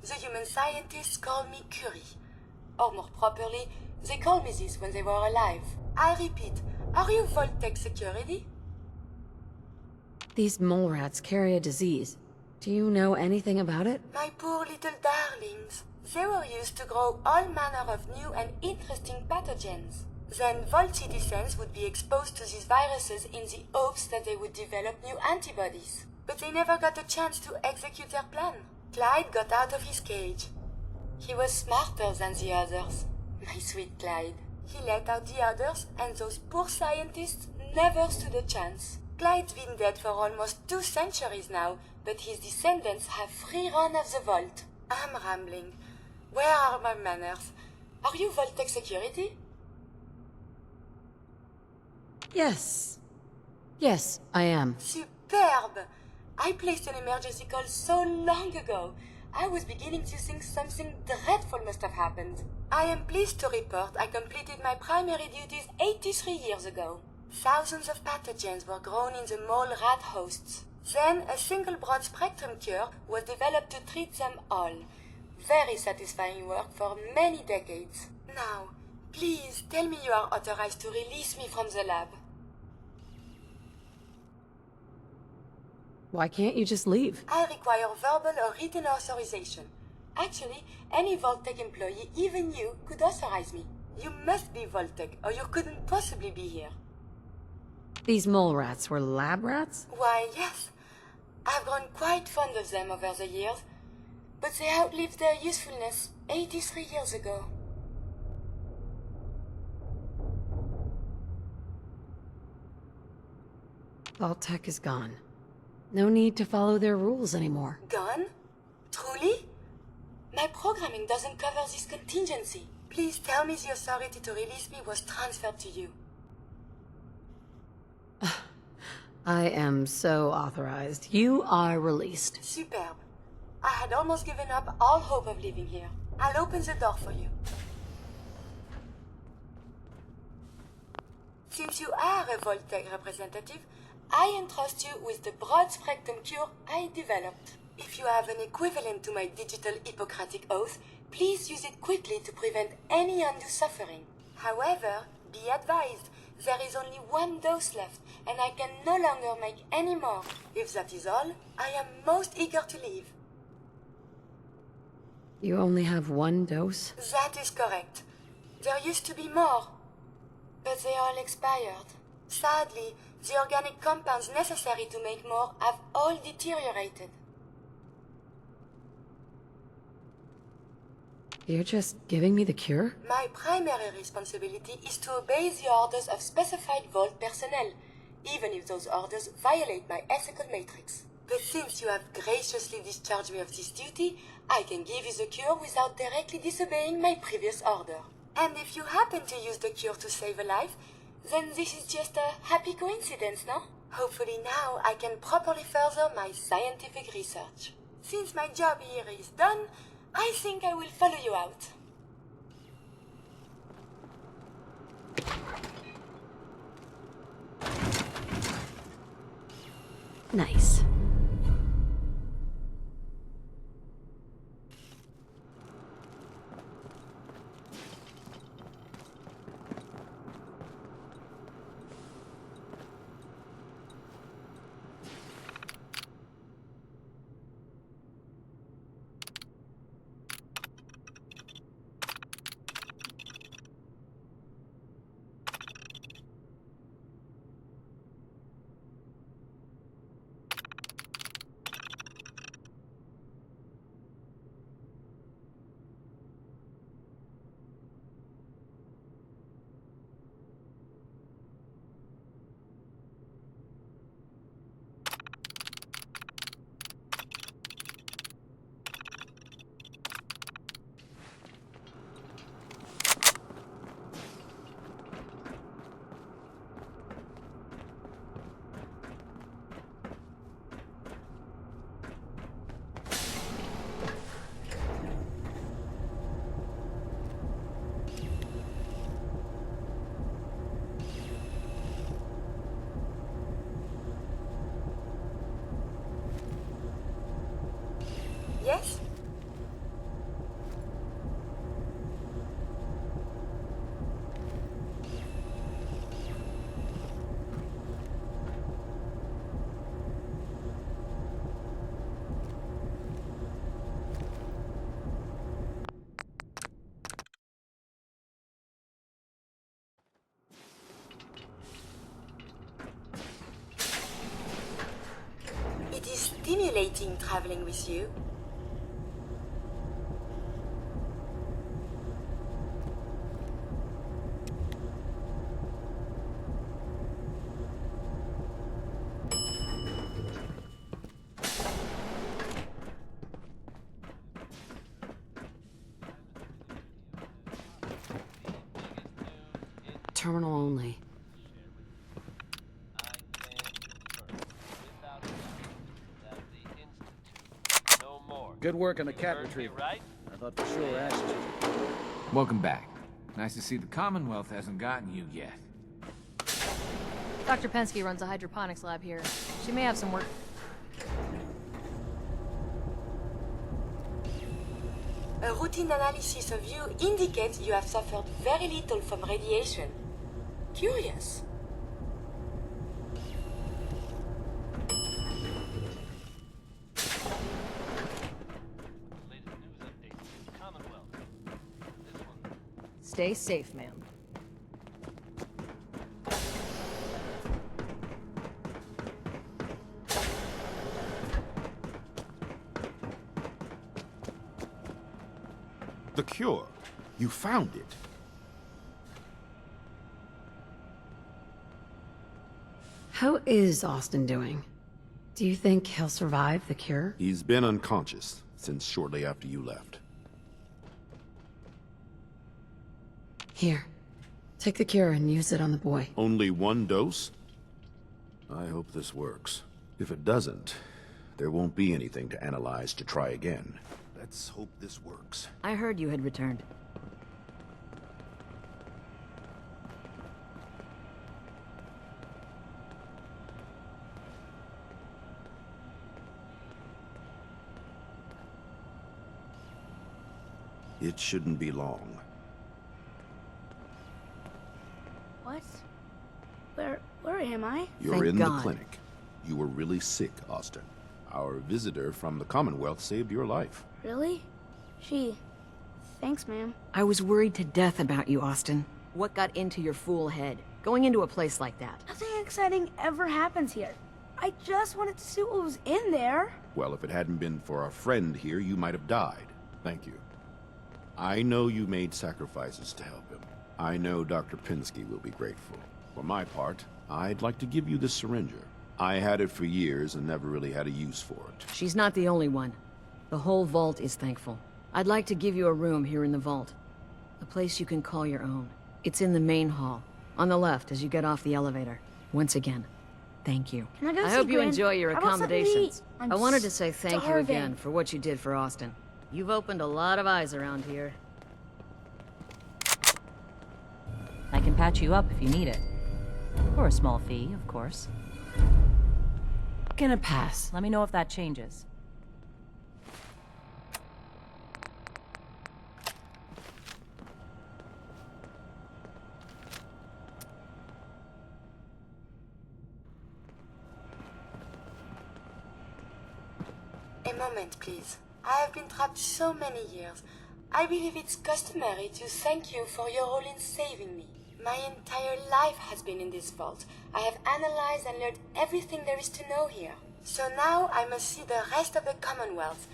The human scientists call me Curie. Or more properly, they called me this when they were alive. I repeat, are you Vault-Tec security? These mole rats carry a disease. Do you know anything about it? My poor little darlings. They were used to grow all manner of new and interesting pathogens. Then Vault citizens would be exposed to these viruses in the hopes that they would develop new antibodies. But they never got a chance to execute their plan. Clyde got out of his cage. He was smarter than the others. My sweet Clyde. He let out the others, and those poor scientists never stood a chance. Clyde's been dead for almost 2 centuries now, but his descendants have free run of the vault. I'm rambling. Where are my manners? Are you Vault-Tec security? Yes. Yes, I am. Superb! I placed an emergency call so long ago. I was beginning to think something dreadful must have happened. I am pleased to report I completed my primary duties 83 years ago. Thousands of pathogens were grown in the mole rat hosts. Then a single broad-spectrum cure was developed to treat them all. Very satisfying work for many decades. Now, please tell me you are authorized to release me from the lab. Why can't you just leave? I require verbal or written authorization. Actually, any Vault-Tec employee, even you, could authorize me. You must be Vault-Tec, or you couldn't possibly be here. These mole rats were lab rats? Why, yes. I've grown quite fond of them over the years, but they outlived their usefulness 83 years ago. Vault-Tec is gone. No need to follow their rules anymore. Gone? Truly? My programming doesn't cover this contingency. Please tell me the authority to release me was transferred to you. I am so authorized. You are released. Superb. I had almost given up all hope of living here. I'll open the door for you. Since you are a Vault-Tec representative, I entrust you with the broad-spectrum cure I developed. If you have an equivalent to my digital Hippocratic oath, please use it quickly to prevent any undue suffering. However, be advised, there is only 1 dose left, and I can no longer make any more. If that is all, I am most eager to leave. You only have 1 dose? That is correct. There used to be more, but they all expired. Sadly, the organic compounds necessary to make more have all deteriorated. You're just giving me the cure? My primary responsibility is to obey the orders of specified Vault personnel, even if those orders violate my ethical matrix. But since you have graciously discharged me of this duty, I can give you the cure without directly disobeying my previous order. And if you happen to use the cure to save a life, then this is just a happy coincidence, no? Hopefully now I can properly further my scientific research. Since my job here is done, I think I will follow you out. Nice. intimidating traveling with you. Terminal only. Good work on the cat retrieval. I thought for sure Ash was... Welcome back. Nice to see the Commonwealth hasn't gotten you yet. Dr. Pensky runs a hydroponics lab here. She may have some work. A routine analysis of you indicates you have suffered very little from radiation. Curious. Stay safe, ma'am. The cure. You found it. How is Austin doing? Do you think he'll survive the cure? He's been unconscious since shortly after you left. Here. Take the cure and use it on the boy. Only one dose? I hope this works. If it doesn't, there won't be anything to analyze to try again. Let's hope this works. I heard you had returned. It shouldn't be long. What? Where am I? You're in the clinic. You were really sick, Austin. Our visitor from the Commonwealth saved your life. Really? Gee, thanks, ma'am. I was worried to death about you, Austin. What got into your fool head? Going into a place like that? Nothing exciting ever happens here. I just wanted to see what was in there. Well, if it hadn't been for our friend here, you might have died. Thank you. I know you made sacrifices to help him. I know Dr. Pensky will be grateful. For my part, I'd like to give you this syringer. I had it for years and never really had a use for it. She's not the only one. The whole vault is thankful. I'd like to give you a room here in the vault. A place you can call your own. It's in the main hall, on the left as you get off the elevator. Once again, thank you. Can I go see hope you Gwen? enjoy your How about something to accommodations. eat? I'm I wanted to say thank you starving. again for what you did for Austin. You've opened a lot of eyes around here. I can patch you up if you need it. For a small fee, of course. Gonna pass. Let me know if that changes. A moment, please. I have been trapped so many years. I believe it's customary to thank you for your role in saving me. My entire life has been in this vault. I have analyzed and learned everything there is to know here. So now I must see the rest of the Commonwealth,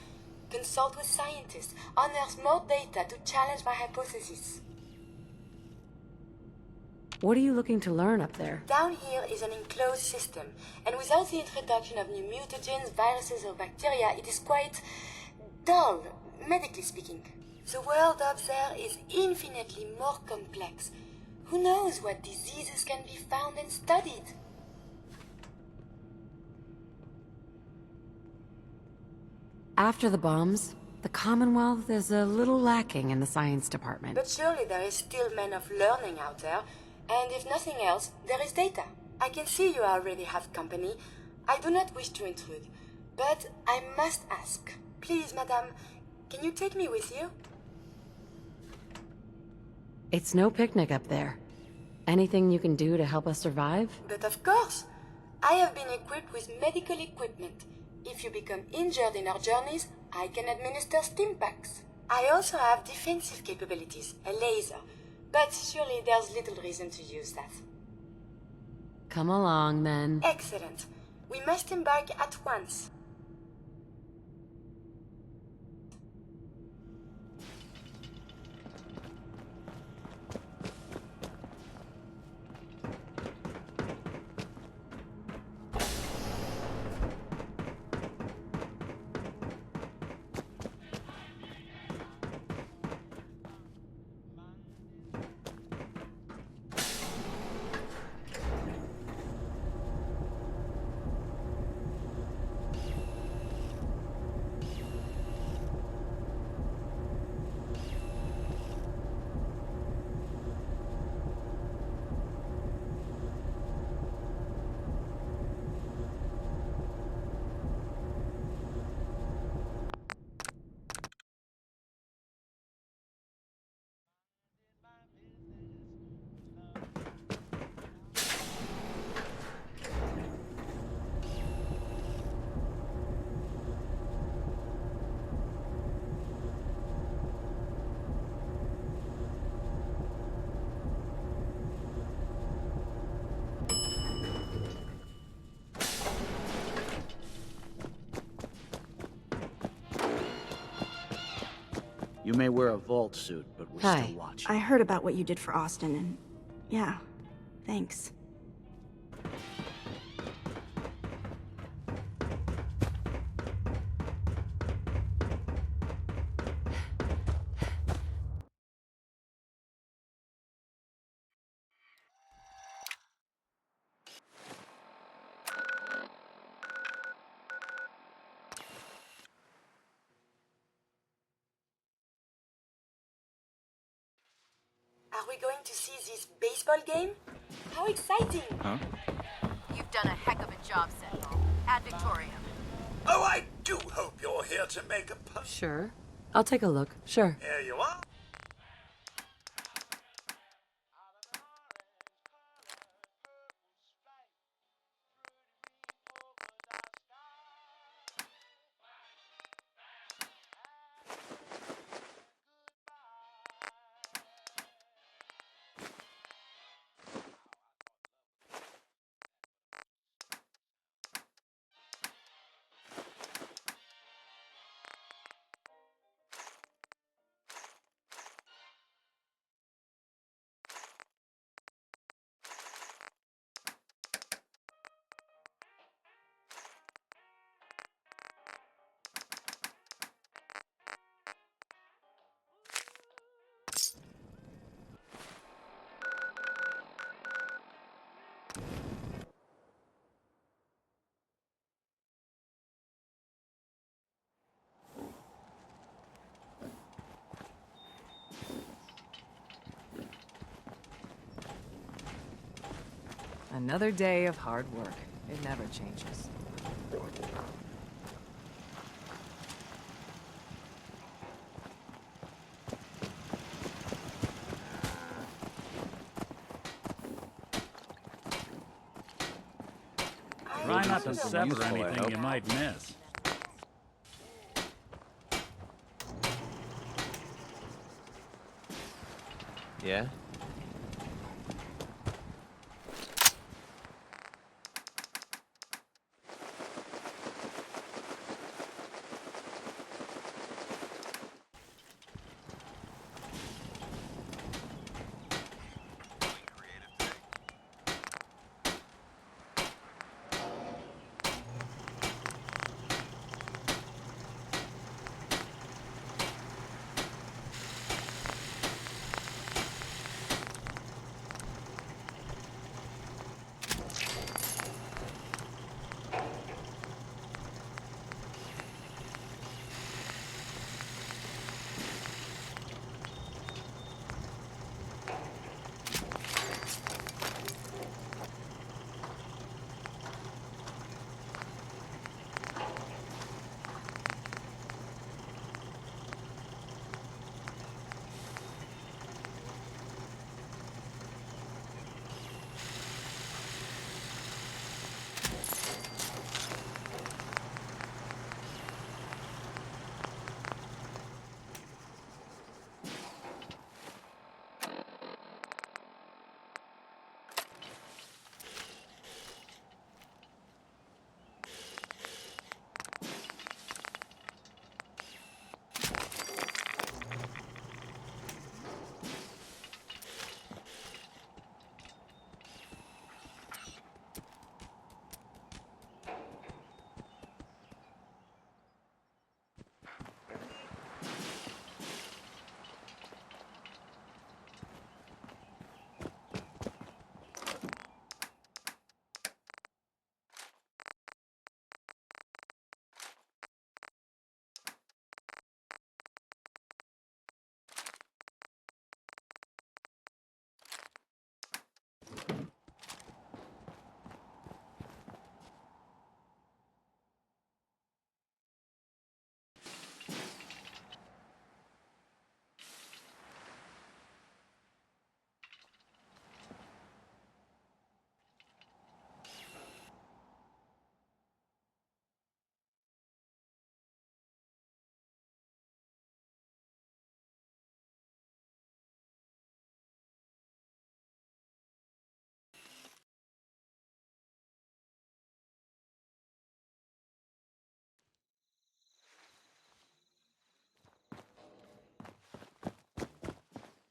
consult with scientists, unearth more data to challenge my hypothesis. What are you looking to learn up there? Down here is an enclosed system, and without the introduction of new mutagens, viruses or bacteria, it is quite dull, medically speaking. The world up there is infinitely more complex. Who knows what diseases can be found and studied? After the bombs, the Commonwealth is a little lacking in the science department. But surely there is still men of learning out there, and if nothing else, there is data. I can see you already have company. I do not wish to intrude, but I must ask. Please, madame, can you take me with you? It's no picnic up there. Anything you can do to help us survive? But of course! I have been equipped with medical equipment. If you become injured in our journeys, I can administer stim packs. I also have defensive capabilities, a laser. But surely there's little reason to use that. Come along, then. Excellent. We must embark at once. You may wear a vault suit, but we're still watching. I heard about what you did for Austin, and yeah, thanks. Are we going to see this baseball game? How exciting! Huh? You've done a heck of a job, Sentinel. Ad Victoriam. Oh, I do hope you're here to make a push. Sure. I'll take a look. Sure. Here you are. Another day of hard work. It never changes. Try not to sever anything you might miss. Yeah?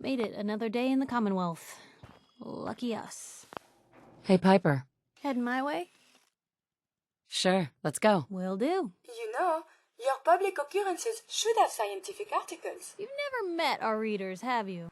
Made it another day in the Commonwealth. Lucky us. Hey, Piper. Heading my way? Sure, let's go. Will do. You know, your public occurrences should have scientific articles. You've never met our readers, have you?